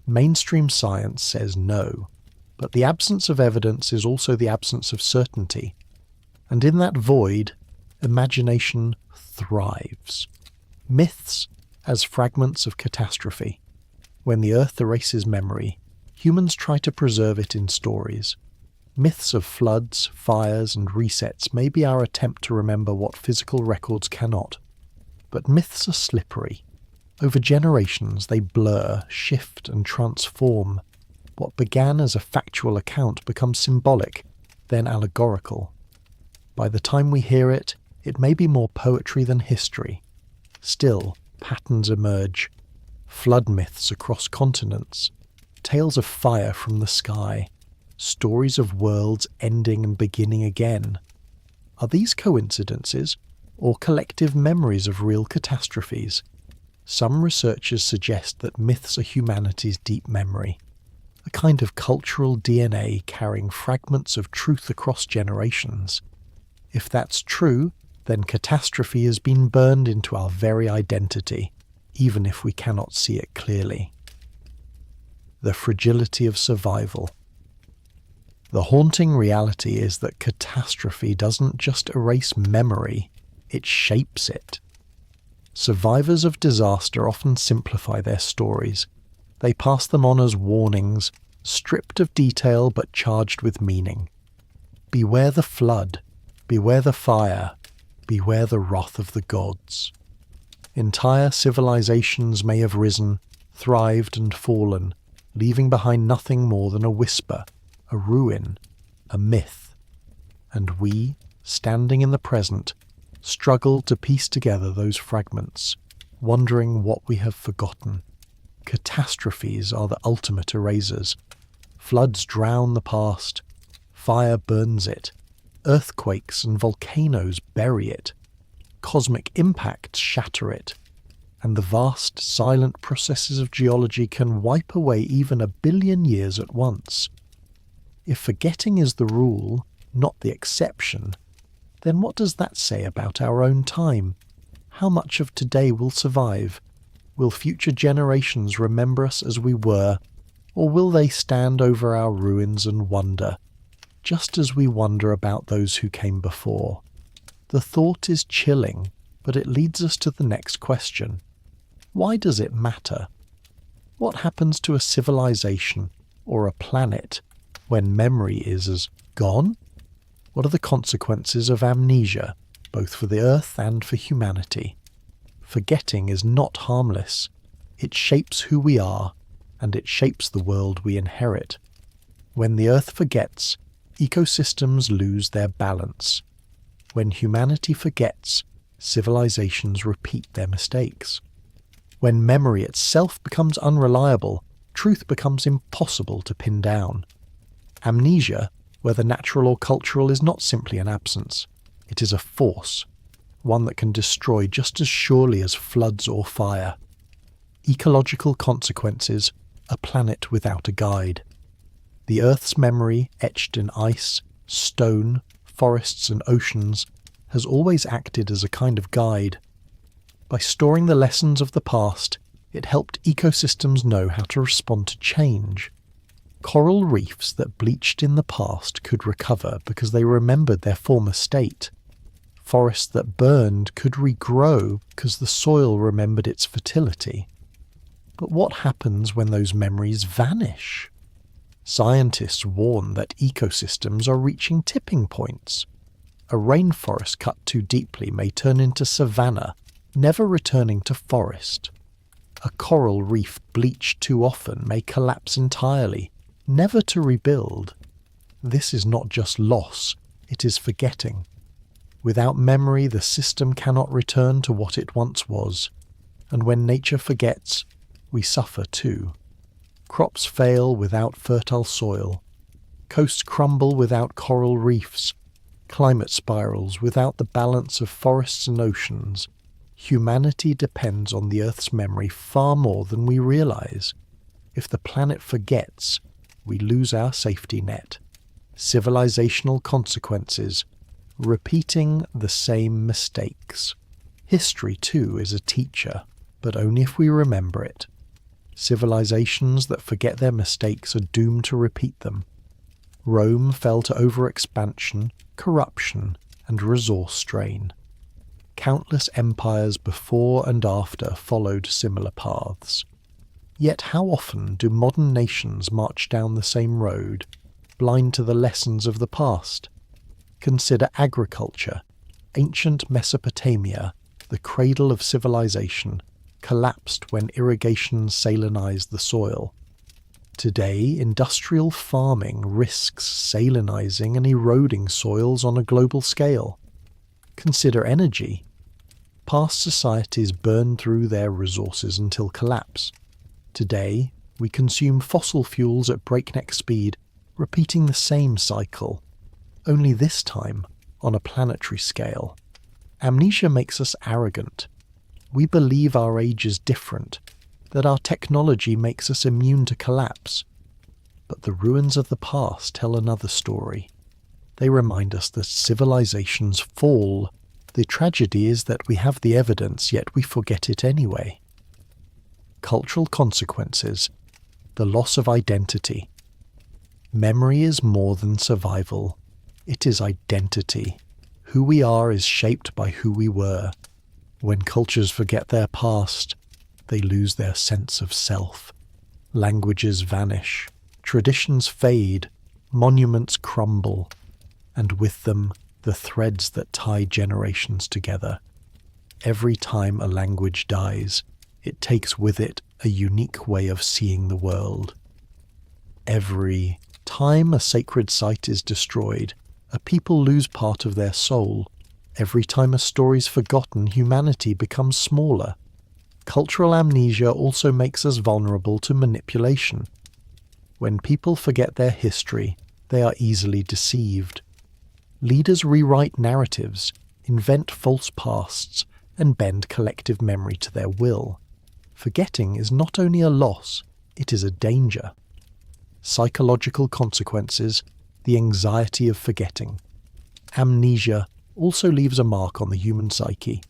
Mainstream science says no, but the absence of evidence is also the absence of certainty. And in that void, imagination thrives. Myths as fragments of catastrophe. When the Earth erases memory, humans try to preserve it in stories. Myths of floods, fires, and resets may be our attempt to remember what physical records cannot. But myths are slippery. Over generations they blur, shift, and transform. What began as a factual account becomes symbolic, then allegorical. By the time we hear it, it may be more poetry than history. Still, patterns emerge. Flood myths across continents. Tales of fire from the sky. Stories of worlds ending and beginning again. Are these coincidences, or collective memories of real catastrophes? Some researchers suggest that myths are humanity's deep memory, a kind of cultural DNA carrying fragments of truth across generations. If that's true, then catastrophe has been burned into our very identity, even if we cannot see it clearly. The fragility of survival. The haunting reality is that catastrophe doesn't just erase memory, it shapes it. Survivors of disaster often simplify their stories. They pass them on as warnings, stripped of detail but charged with meaning. Beware the flood, beware the fire, beware the wrath of the gods. Entire civilizations may have risen, thrived and fallen, leaving behind nothing more than a whisper, a ruin, a myth. And we, standing in the present, struggle to piece together those fragments, wondering what we have forgotten. Catastrophes are the ultimate erasers. Floods drown the past, fire burns it, earthquakes and volcanoes bury it, cosmic impacts shatter it, and the vast silent processes of geology can wipe away even 1 billion years at once. If forgetting is the rule, not the exception, then what does that say about our own time? How much of today will survive? Will future generations remember us as we were, or will they stand over our ruins and wonder, just as we wonder about those who came before? The thought is chilling, but it leads us to the next question. Why does it matter? What happens to a civilization or a planet when memory is as gone? What are the consequences of amnesia, both for the Earth and for humanity? Forgetting is not harmless. It shapes who we are, and it shapes the world we inherit. When the Earth forgets, ecosystems lose their balance. When humanity forgets, civilizations repeat their mistakes. When memory itself becomes unreliable, truth becomes impossible to pin down. Amnesia, whether natural or cultural, is not simply an absence. It is a force, one that can destroy just as surely as floods or fire. Ecological consequences, a planet without a guide. The Earth's memory, etched in ice, stone, forests and oceans, has always acted as a kind of guide. By storing the lessons of the past, it helped ecosystems know how to respond to change. Coral reefs that bleached in the past could recover because they remembered their former state. Forests that burned could regrow because the soil remembered its fertility. But what happens when those memories vanish? Scientists warn that ecosystems are reaching tipping points. A rainforest cut too deeply may turn into savanna, never returning to forest. A coral reef bleached too often may collapse entirely, never to rebuild. This is not just loss, it is forgetting. Without memory, the system cannot return to what it once was, and when nature forgets, we suffer too. Crops fail without fertile soil. Coasts crumble without coral reefs. Climate spirals without the balance of forests and oceans. Humanity depends on the Earth's memory far more than we realize. If the planet forgets, we lose our safety net. Civilizational consequences, repeating the same mistakes. History, too, is a teacher, but only if we remember it. Civilizations that forget their mistakes are doomed to repeat them. Rome fell to overexpansion, corruption, and resource strain. Countless empires before and after followed similar paths. Yet how often do modern nations march down the same road, blind to the lessons of the past? Consider agriculture. Ancient Mesopotamia, the cradle of civilization, collapsed when irrigation salinized the soil. Today, industrial farming risks salinizing and eroding soils on a global scale. Consider energy. Past societies burned through their resources until collapse. Today, we consume fossil fuels at breakneck speed, repeating the same cycle, only this time on a planetary scale. Amnesia makes us arrogant. We believe our age is different, that our technology makes us immune to collapse. But the ruins of the past tell another story. They remind us that civilizations fall. The tragedy is that we have the evidence, yet we forget it anyway. Cultural consequences. The loss of identity. Memory is more than survival. It is identity. Who we are is shaped by who we were. When cultures forget their past, they lose their sense of self. Languages vanish. Traditions fade. Monuments crumble. and with them the threads that tie generations together. Every time a language dies, it takes with it a unique way of seeing the world. Every time a sacred site is destroyed, a people lose part of their soul. Every time a story is forgotten, humanity becomes smaller. Cultural amnesia also makes us vulnerable to manipulation. When people forget their history, they are easily deceived. Leaders rewrite narratives, invent false pasts, and bend collective memory to their will. Forgetting is not only a loss, it is a danger. Psychological consequences, the anxiety of forgetting. Amnesia also leaves a mark on the human psyche.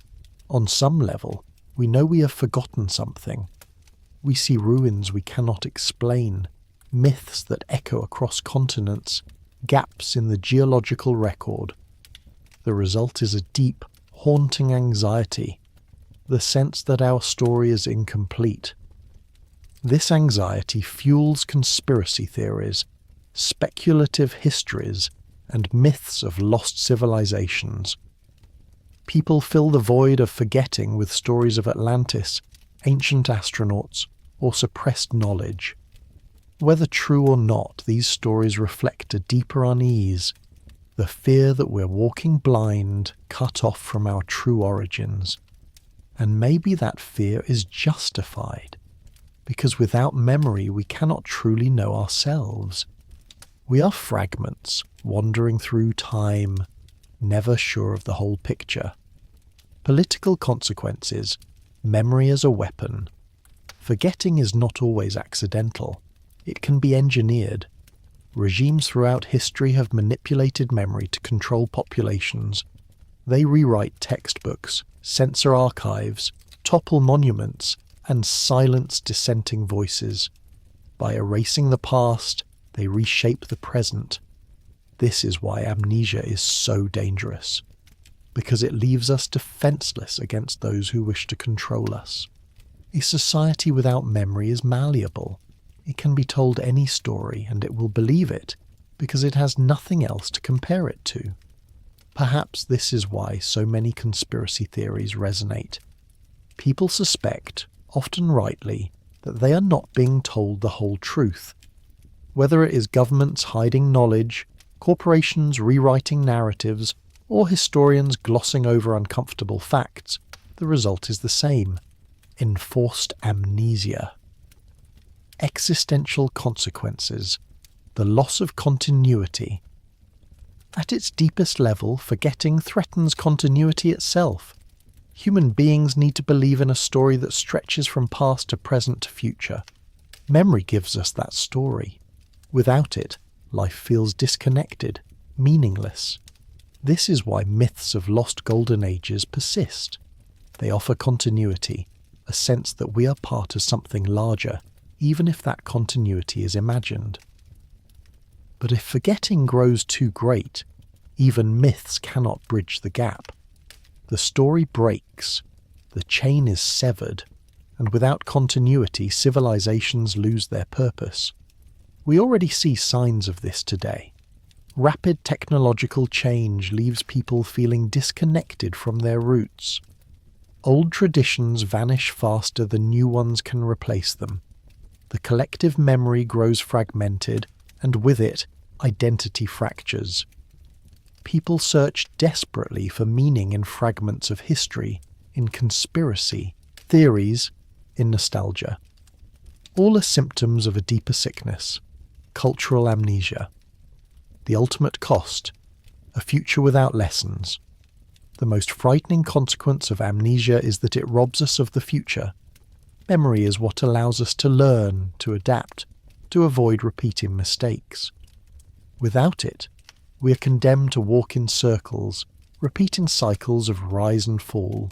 On some level, we know we have forgotten something. We see ruins we cannot explain, myths that echo across continents, gaps in the geological record. The result is a deep, haunting anxiety, the sense that our story is incomplete. This anxiety fuels conspiracy theories, speculative histories, and myths of lost civilizations. People fill the void of forgetting with stories of Atlantis, ancient astronauts, or suppressed knowledge. Whether true or not, these stories reflect a deeper unease, the fear that we're walking blind, cut off from our true origins. And maybe that fear is justified, because without memory we cannot truly know ourselves. We are fragments, wandering through time, never sure of the whole picture. Political consequences, memory as a weapon. Forgetting is not always accidental. It can be engineered. Regimes throughout history have manipulated memory to control populations. They rewrite textbooks, censor archives, topple monuments, and silence dissenting voices. By erasing the past, they reshape the present. This is why amnesia is so dangerous, because it leaves us defenseless against those who wish to control us. A society without memory is malleable. It can be told any story and it will believe it, because it has nothing else to compare it to. Perhaps this is why so many conspiracy theories resonate. People suspect, often rightly, that they are not being told the whole truth. Whether it is governments hiding knowledge, corporations rewriting narratives, or historians glossing over uncomfortable facts, the result is the same: enforced amnesia. Existential consequences, the loss of continuity. At its deepest level, forgetting threatens continuity itself. Human beings need to believe in a story that stretches from past to present to future. Memory gives us that story. Without it, life feels disconnected, meaningless. This is why myths of lost golden ages persist. They offer continuity, a sense that we are part of something larger, even if that continuity is imagined. But if forgetting grows too great, even myths cannot bridge the gap. The story breaks, the chain is severed, and without continuity, civilizations lose their purpose. We already see signs of this today. Rapid technological change leaves people feeling disconnected from their roots. Old traditions vanish faster than new ones can replace them. The collective memory grows fragmented, and with it, identity fractures. People search desperately for meaning in fragments of history, in conspiracy, theories, in nostalgia. All are symptoms of a deeper sickness: cultural amnesia. The ultimate cost: a future without lessons. The most frightening consequence of amnesia is that it robs us of the future. Memory is what allows us to learn, to adapt, to avoid repeating mistakes. Without it, we are condemned to walk in circles, repeating cycles of rise and fall.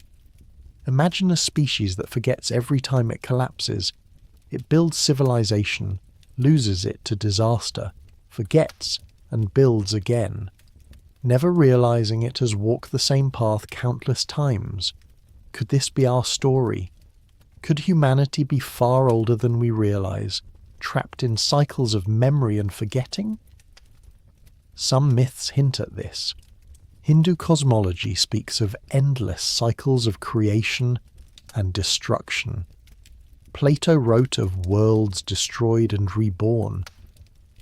Imagine a species that forgets every time it collapses. It builds civilization, loses it to disaster, forgets, and builds again, never realizing it has walked the same path countless times. Could this be our story? Could humanity be far older than we realize, trapped in cycles of memory and forgetting? Some myths hint at this. Hindu cosmology speaks of endless cycles of creation and destruction. Plato wrote of worlds destroyed and reborn.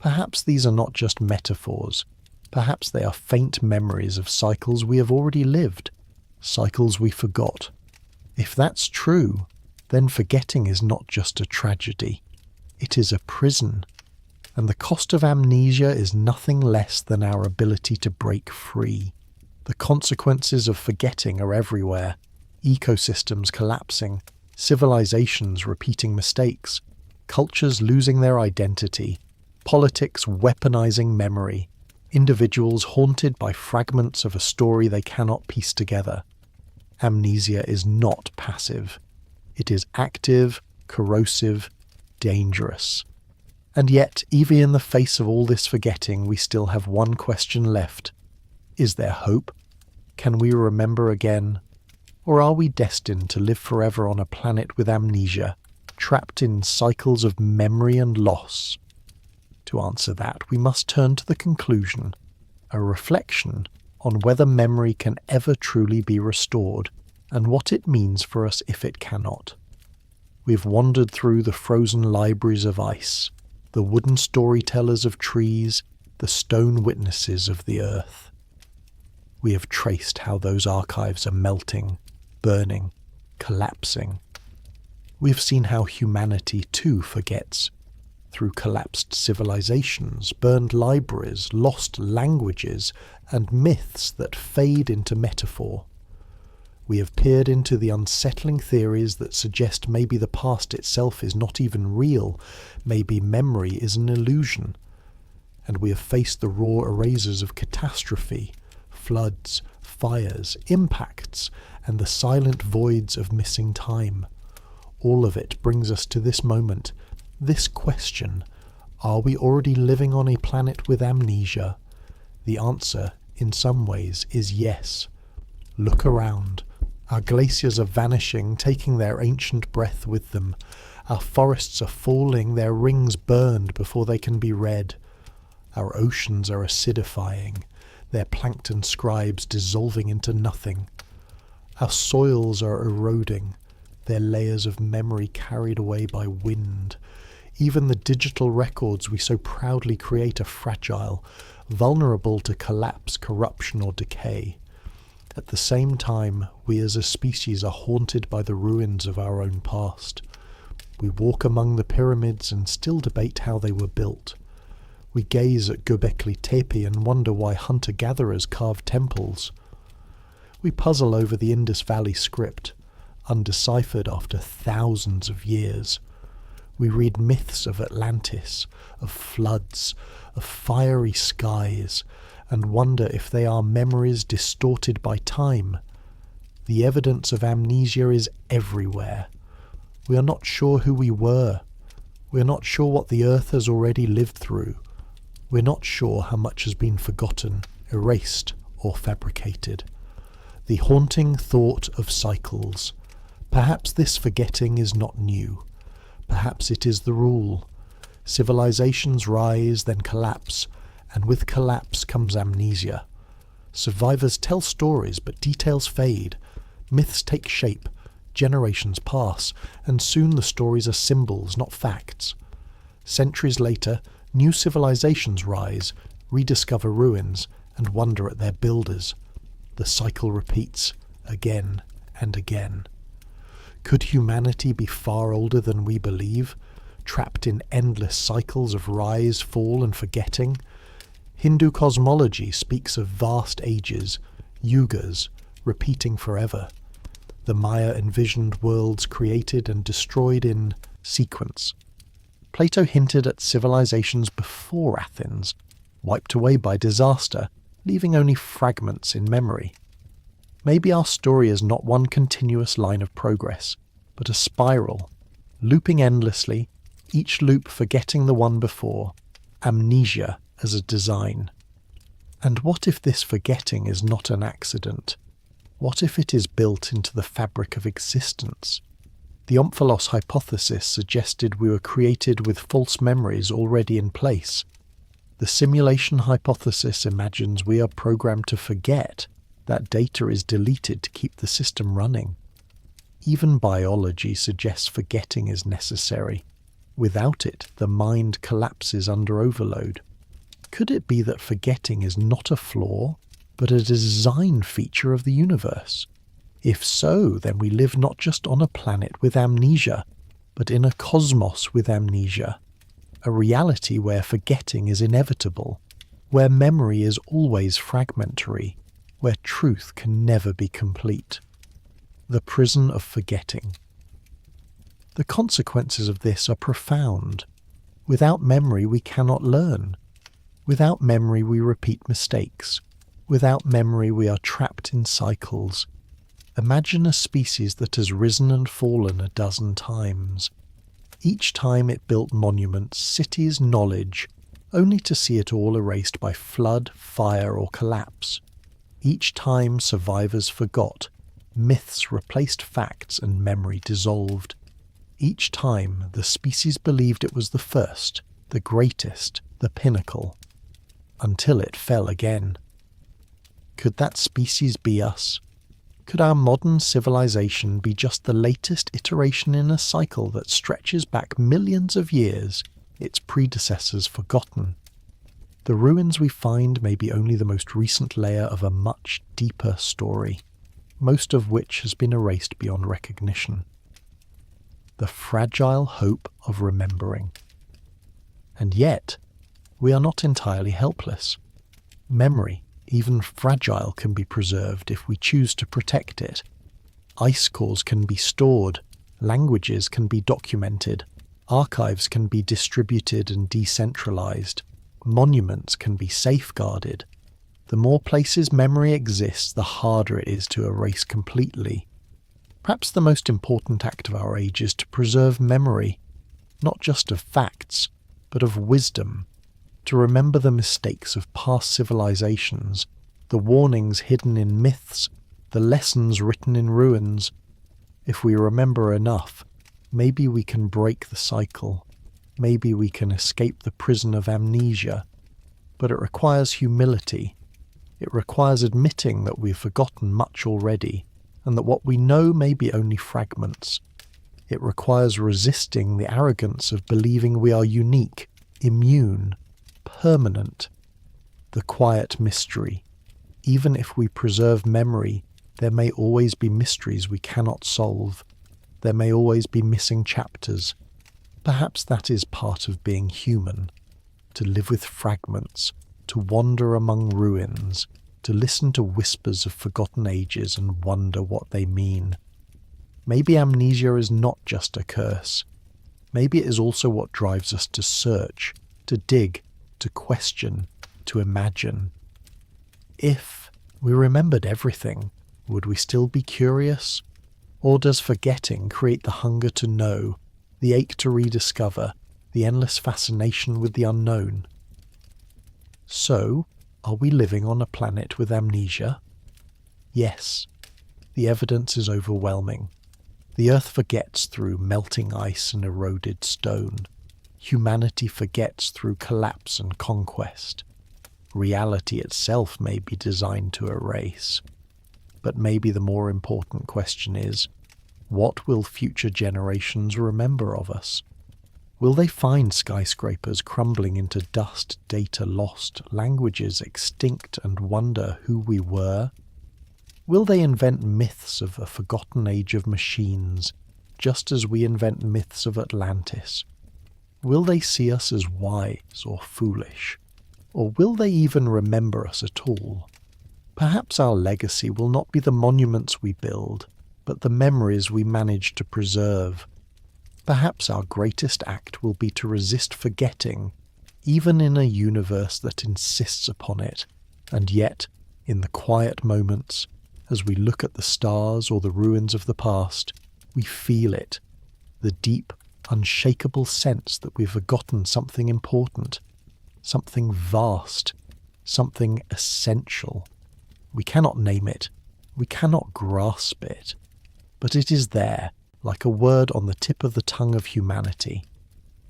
Perhaps these are not just metaphors. Perhaps they are faint memories of cycles we have already lived, cycles we forgot. If that's true, then forgetting is not just a tragedy. It is a prison. And the cost of amnesia is nothing less than our ability to break free. The consequences of forgetting are everywhere. Ecosystems collapsing, civilizations repeating mistakes, cultures losing their identity, politics weaponizing memory, individuals haunted by fragments of a story they cannot piece together. Amnesia is not passive. It is active, corrosive, dangerous. And yet, even in the face of all this forgetting, we still have one question left. Is there hope? Can we remember again? Or are we destined to live forever on a planet with amnesia, trapped in cycles of memory and loss? To answer that, we must turn to the conclusion, a reflection on whether memory can ever truly be restored, and what it means for us if it cannot. We've wandered through the frozen libraries of ice, the wooden storytellers of trees, the stone witnesses of the earth. We have traced how those archives are melting, burning, collapsing. We've seen how humanity too forgets, through collapsed civilizations, burned libraries, lost languages, and myths that fade into metaphor. We have peered into the unsettling theories that suggest maybe the past itself is not even real, maybe memory is an illusion. And we have faced the raw erasers of catastrophe, floods, fires, impacts, and the silent voids of missing time. All of it brings us to this moment, this question: are we already living on a planet with amnesia? The answer, in some ways, is yes. Look around. Our glaciers are vanishing, taking their ancient breath with them. Our forests are falling, their rings burned before they can be read. Our oceans are acidifying, their plankton scribes dissolving into nothing. Our soils are eroding, their layers of memory carried away by wind. Even the digital records we so proudly create are fragile, vulnerable to collapse, corruption, or decay. At the same time, we as a species are haunted by the ruins of our own past. We walk among the pyramids and still debate how they were built. We gaze at Göbekli Tepe and wonder why hunter-gatherers carved temples. We puzzle over the Indus Valley script, undeciphered after thousands of years. We read myths of Atlantis, of floods, of fiery skies, and wonder if they are memories distorted by time. The evidence of amnesia is everywhere. We are not sure who we were. We are not sure what the earth has already lived through. We're not sure how much has been forgotten, erased, or fabricated. The haunting thought of cycles. Perhaps this forgetting is not new. Perhaps it is the rule. Civilizations rise, then collapse, and with collapse comes amnesia. Survivors tell stories, but details fade. Myths take shape, generations pass, and soon the stories are symbols, not facts. Centuries later, new civilizations rise, rediscover ruins, and wonder at their builders. The cycle repeats, again and again. Could humanity be far older than we believe, trapped in endless cycles of rise, fall, and forgetting? Hindu cosmology speaks of vast ages, yugas, repeating forever. The Maya envisioned worlds created and destroyed in sequence. Plato hinted at civilizations before Athens, wiped away by disaster, leaving only fragments in memory. Maybe our story is not one continuous line of progress, but a spiral, looping endlessly, each loop forgetting the one before, amnesia as a design. And what if this forgetting is not an accident? What if it is built into the fabric of existence? The Omphalos hypothesis suggested we were created with false memories already in place. The simulation hypothesis imagines we are programmed to forget. That data is deleted to keep the system running. Even biology suggests forgetting is necessary. Without it, the mind collapses under overload. Could it be that forgetting is not a flaw, but a design feature of the universe? If so, then we live not just on a planet with amnesia, but in a cosmos with amnesia. A reality where forgetting is inevitable, where memory is always fragmentary, where truth can never be complete. The prison of forgetting. The consequences of this are profound. Without memory we cannot learn. Without memory we repeat mistakes. Without memory we are trapped in cycles. Imagine a species that has risen and fallen a dozen times. Each time it built monuments, cities, knowledge, only to see it all erased by flood, fire, or collapse. Each time survivors forgot, myths replaced facts and memory dissolved. Each time the species believed it was the first, the greatest, the pinnacle, until it fell again. Could that species be us? Could our modern civilization be just the latest iteration in a cycle that stretches back millions of years, its predecessors forgotten? The ruins we find may be only the most recent layer of a much deeper story, most of which has been erased beyond recognition. The fragile hope of remembering. And yet, we are not entirely helpless. Memory, even fragile, can be preserved if we choose to protect it. Ice cores can be stored, languages can be documented, archives can be distributed and decentralized, monuments can be safeguarded. The more places memory exists, the harder it is to erase completely. Perhaps the most important act of our age is to preserve memory, not just of facts, but of wisdom, to remember the mistakes of past civilizations, the warnings hidden in myths, the lessons written in ruins. If we remember enough, maybe we can break the cycle, maybe we can escape the prison of amnesia, but it requires humility. It requires admitting that we've forgotten much already, and that what we know may be only fragments. It requires resisting the arrogance of believing we are unique, immune, permanent. The quiet mystery. Even if we preserve memory, there may always be mysteries we cannot solve. There may always be missing chapters. Perhaps that is part of being human, to live with fragments, to wander among ruins, to listen to whispers of forgotten ages and wonder what they mean. Maybe amnesia is not just a curse. Maybe it is also what drives us to search, to dig, to question, to imagine. If we remembered everything, would we still be curious? Or does forgetting create the hunger to know, the ache to rediscover, the endless fascination with the unknown? So, are we living on a planet with amnesia? Yes. The evidence is overwhelming. The Earth forgets through melting ice and eroded stone. Humanity forgets through collapse and conquest. Reality itself may be designed to erase. But maybe the more important question is, what will future generations remember of us? Will they find skyscrapers crumbling into dust, data lost, languages extinct, and wonder who we were? Will they invent myths of a forgotten age of machines, just as we invent myths of Atlantis? Will they see us as wise or foolish? Or will they even remember us at all? Perhaps our legacy will not be the monuments we build, but the memories we manage to preserve. Perhaps our greatest act will be to resist forgetting, even in a universe that insists upon it, and yet, in the quiet moments, as we look at the stars or the ruins of the past, we feel it, the deep, unshakable sense that we've forgotten something important, something vast, something essential. We cannot name it, we cannot grasp it, but it is there, like a word on the tip of the tongue of humanity.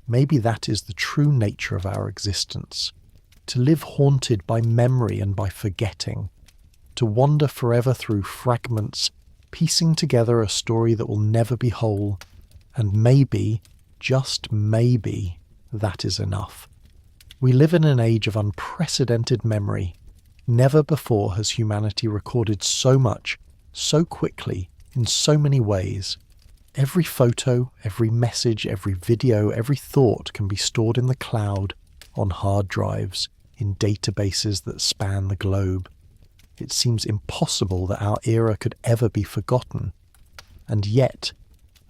Maybe that is the true nature of our existence. to live haunted by memory and by forgetting, to wander forever through fragments, piecing together a story that will never be whole, and maybe, just maybe, that is enough. We live in an age of unprecedented memory. Never before has humanity recorded so much, so quickly, in so many ways. Every photo, every message, every video, every thought can be stored in the cloud, on hard drives, in databases that span the globe. It seems impossible that our era could ever be forgotten. And yet,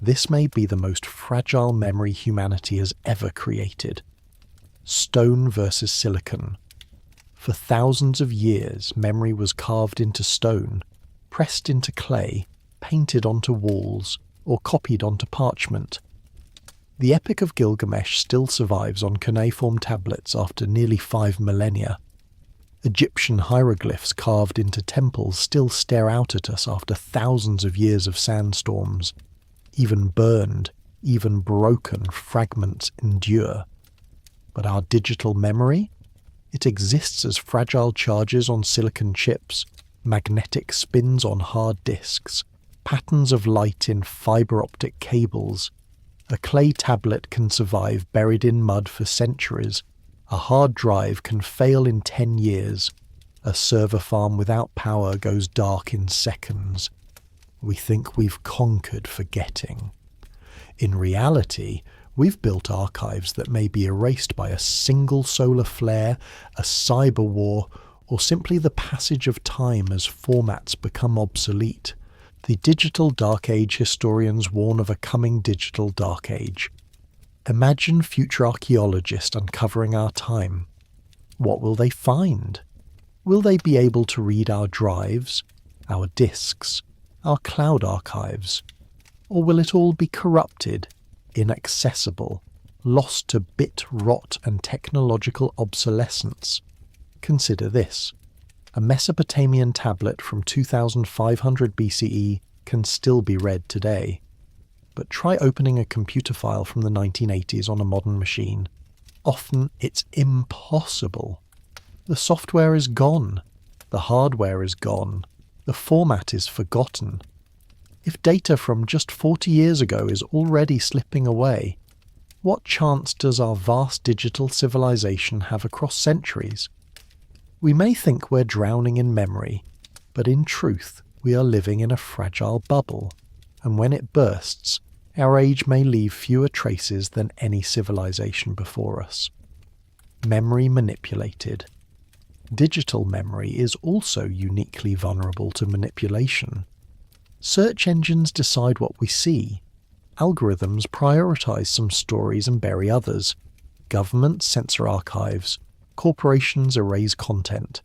this may be the most fragile memory humanity has ever created. Stone versus silicon. For thousands of years, memory was carved into stone, pressed into clay, painted onto walls, or copied onto parchment. The Epic of Gilgamesh still survives on cuneiform tablets after nearly 5 millennia. Egyptian hieroglyphs carved into temples still stare out at us after thousands of years of sandstorms. Even burned, even broken fragments endure. But our digital memory? It exists as fragile charges on silicon chips, magnetic spins on hard disks, patterns of light in fiber-optic cables. A clay tablet can survive buried in mud for centuries. A hard drive can fail in 10 years. A server farm without power goes dark in seconds. We think we've conquered forgetting. In reality, we've built archives that may be erased by a single solar flare, a cyber war, or simply the passage of time as formats become obsolete. The digital dark age historians warn of a coming digital dark age. Imagine future archaeologists uncovering our time. What will they find? Will they be able to read our drives, our disks, our cloud archives? Or will it all be corrupted, inaccessible, lost to bit rot and technological obsolescence? Consider this. A Mesopotamian tablet from 2500 BCE can still be read today. But try opening a computer file from the 1980s on a modern machine. Often it's impossible. The software is gone. The hardware is gone. The format is forgotten. If data from just 40 years ago is already slipping away, what chance does our vast digital civilization have across centuries? We may think we're drowning in memory, but in truth we are living in a fragile bubble, and when it bursts, our age may leave fewer traces than any civilization before us. Memory manipulated. Digital memory is also uniquely vulnerable to manipulation. Search engines decide what we see. Algorithms prioritize some stories and bury others. Governments censor archives. Corporations erase content.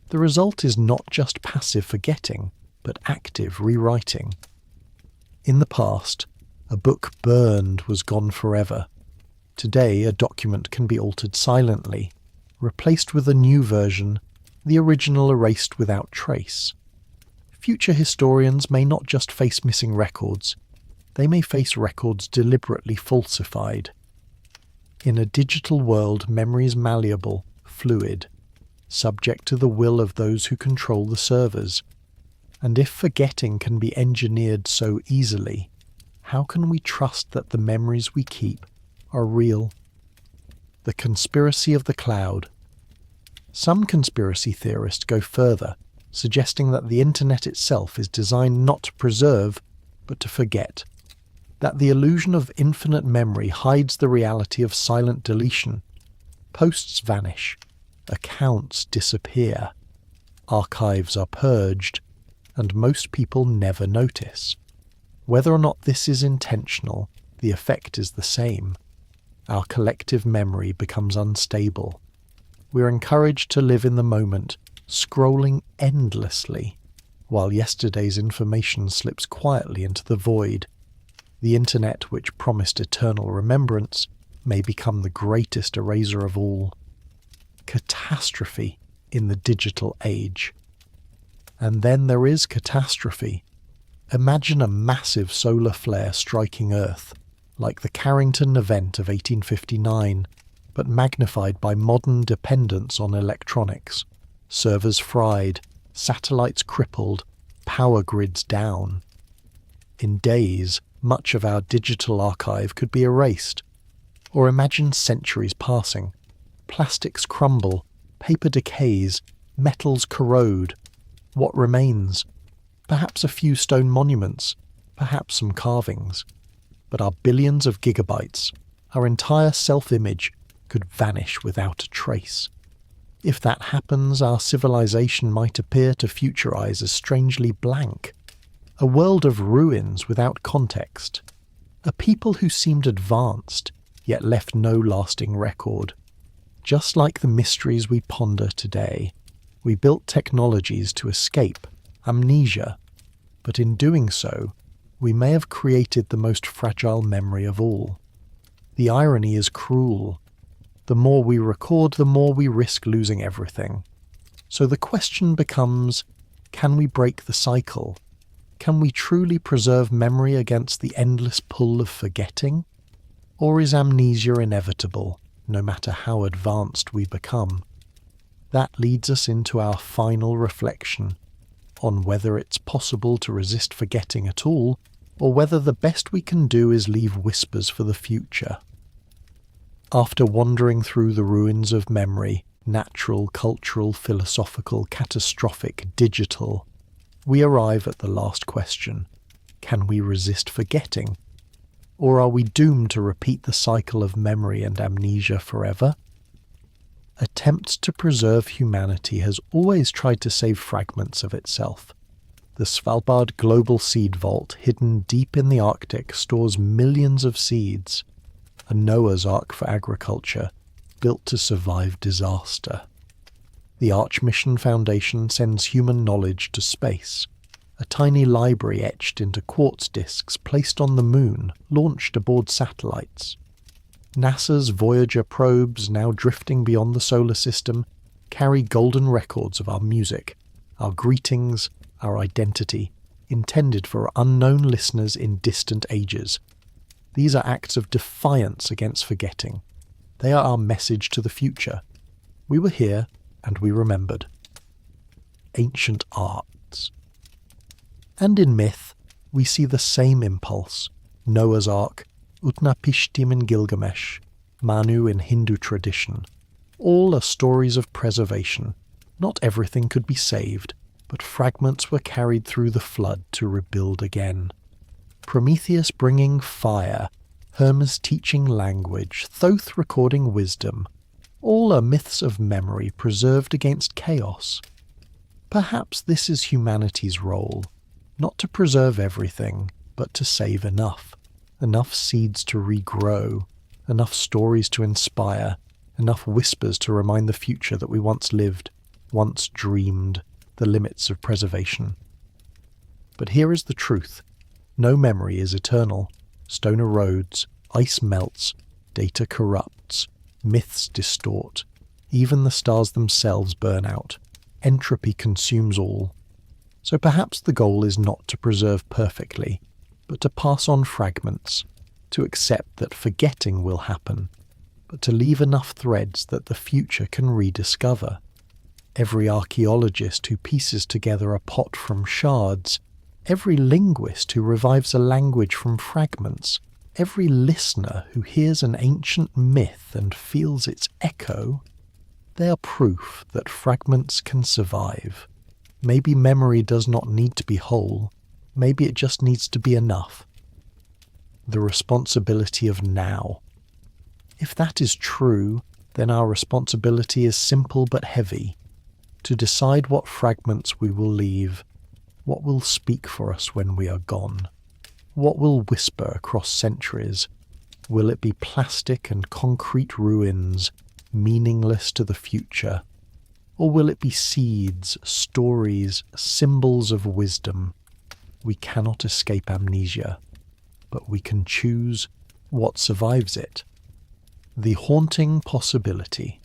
The result is not just passive forgetting, but active rewriting. In the past, a book burned was gone forever. Today, a document can be altered silently, replaced with a new version, the original erased without trace. Future historians may not just face missing records, they may face records deliberately falsified. In a digital world, memory is malleable, fluid, subject to the will of those who control the servers. And if forgetting can be engineered so easily, how can we trust that the memories we keep are real? The conspiracy of the cloud. Some conspiracy theorists go further, suggesting that the internet itself is designed not to preserve, but to forget. That the illusion of infinite memory hides the reality of silent deletion. Posts vanish. Accounts disappear. Archives are purged. And most people never notice. Whether or not this is intentional, the effect is the same. Our collective memory becomes unstable. We're encouraged to live in the moment, scrolling endlessly, while yesterday's information slips quietly into the void. The internet, which promised eternal remembrance, may become the greatest eraser of all. Catastrophe in the digital age. And then there is catastrophe. Imagine a massive solar flare striking Earth, like the Carrington event of 1859. but magnified by modern dependence on electronics. Servers fried, satellites crippled, power grids down. In days, much of our digital archive could be erased. Or imagine centuries passing. Plastics crumble, paper decays, metals corrode. What remains? Perhaps a few stone monuments, perhaps some carvings. But our billions of gigabytes, our entire self-image, could vanish without a trace. If that happens, our civilization might appear to future eyes as strangely blank. A world of ruins without context. A people who seemed advanced, yet left no lasting record. Just like the mysteries we ponder today, we built technologies to escape amnesia, but in doing so, we may have created the most fragile memory of all. The irony is cruel. The more we record, the more we risk losing everything. So the question becomes, can we break the cycle? Can we truly preserve memory against the endless pull of forgetting? Or is amnesia inevitable, no matter how advanced we become? That leads us into our final reflection on whether it's possible to resist forgetting at all, or whether the best we can do is leave whispers for the future. After wandering through the ruins of memory, natural, cultural, philosophical, catastrophic, digital, we arrive at the last question. Can we resist forgetting? Or are we doomed to repeat the cycle of memory and amnesia forever? Attempts to preserve humanity has always tried to save fragments of itself. The Svalbard Global Seed Vault, hidden deep in the Arctic, stores millions of seeds. A Noah's Ark for agriculture, built to survive disaster. The Archmission Foundation sends human knowledge to space. A tiny library etched into quartz discs placed on the moon, launched aboard satellites. NASA's Voyager probes, now drifting beyond the solar system, carry golden records of our music, our greetings, our identity, intended for unknown listeners in distant ages. These are acts of defiance against forgetting. They are our message to the future. We were here, and we remembered. Ancient arts. And in myth, we see the same impulse. Noah's Ark, Utnapishtim in Gilgamesh, Manu in Hindu tradition. All are stories of preservation. Not everything could be saved, but fragments were carried through the flood to rebuild again. Prometheus bringing fire, Hermes teaching language, Thoth recording wisdom. All are myths of memory preserved against chaos. Perhaps this is humanity's role, not to preserve everything, but to save enough. Enough seeds to regrow, enough stories to inspire, enough whispers to remind the future that we once lived, once dreamed, the limits of preservation. But here is the truth. No memory is eternal. Stone erodes, ice melts, data corrupts, myths distort. Even the stars themselves burn out. Entropy consumes all. So perhaps the goal is not to preserve perfectly, but to pass on fragments, to accept that forgetting will happen, but to leave enough threads that the future can rediscover. Every archaeologist who pieces together a pot from shards, every linguist who revives a language from fragments, every listener who hears an ancient myth and feels its echo, they are proof that fragments can survive. Maybe memory does not need to be whole, maybe it just needs to be enough. The responsibility of now. If that is true, then our responsibility is simple but heavy, to decide what fragments we will leave. What will speak for us when we are gone? What will whisper across centuries? Will it be plastic and concrete ruins, meaningless to the future? Or will it be seeds, stories, symbols of wisdom? We cannot escape amnesia, but we can choose what survives it. The haunting possibility.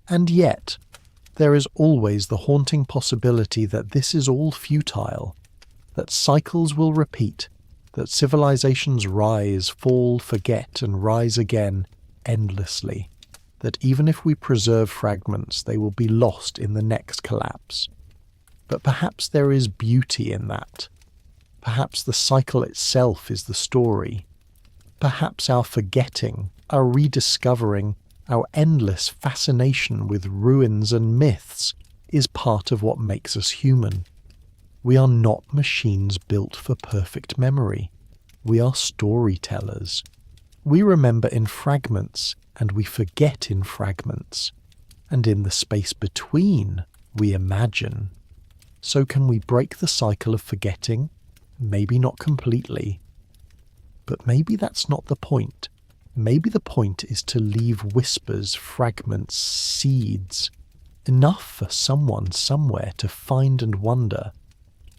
And yet, there is always the haunting possibility that this is all futile, that cycles will repeat, that civilizations rise, fall, forget, and rise again, endlessly, that even if we preserve fragments, they will be lost in the next collapse. But perhaps there is beauty in that. Perhaps the cycle itself is the story. Perhaps our forgetting, our rediscovering, our endless fascination with ruins and myths is part of what makes us human. We are not machines built for perfect memory. We are storytellers. We remember in fragments, and we forget in fragments. And in the space between, we imagine. So can we break the cycle of forgetting? Maybe not completely. But maybe that's not the point. Maybe the point is to leave whispers, fragments, seeds, enough for someone somewhere to find and wonder.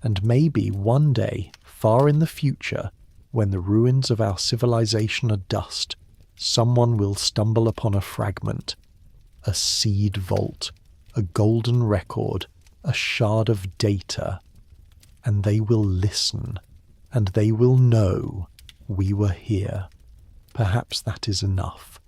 And maybe one day, far in the future, when the ruins of our civilization are dust, someone will stumble upon a fragment, a seed vault, a golden record, a shard of data, and they will listen, and they will know we were here. Perhaps that is enough.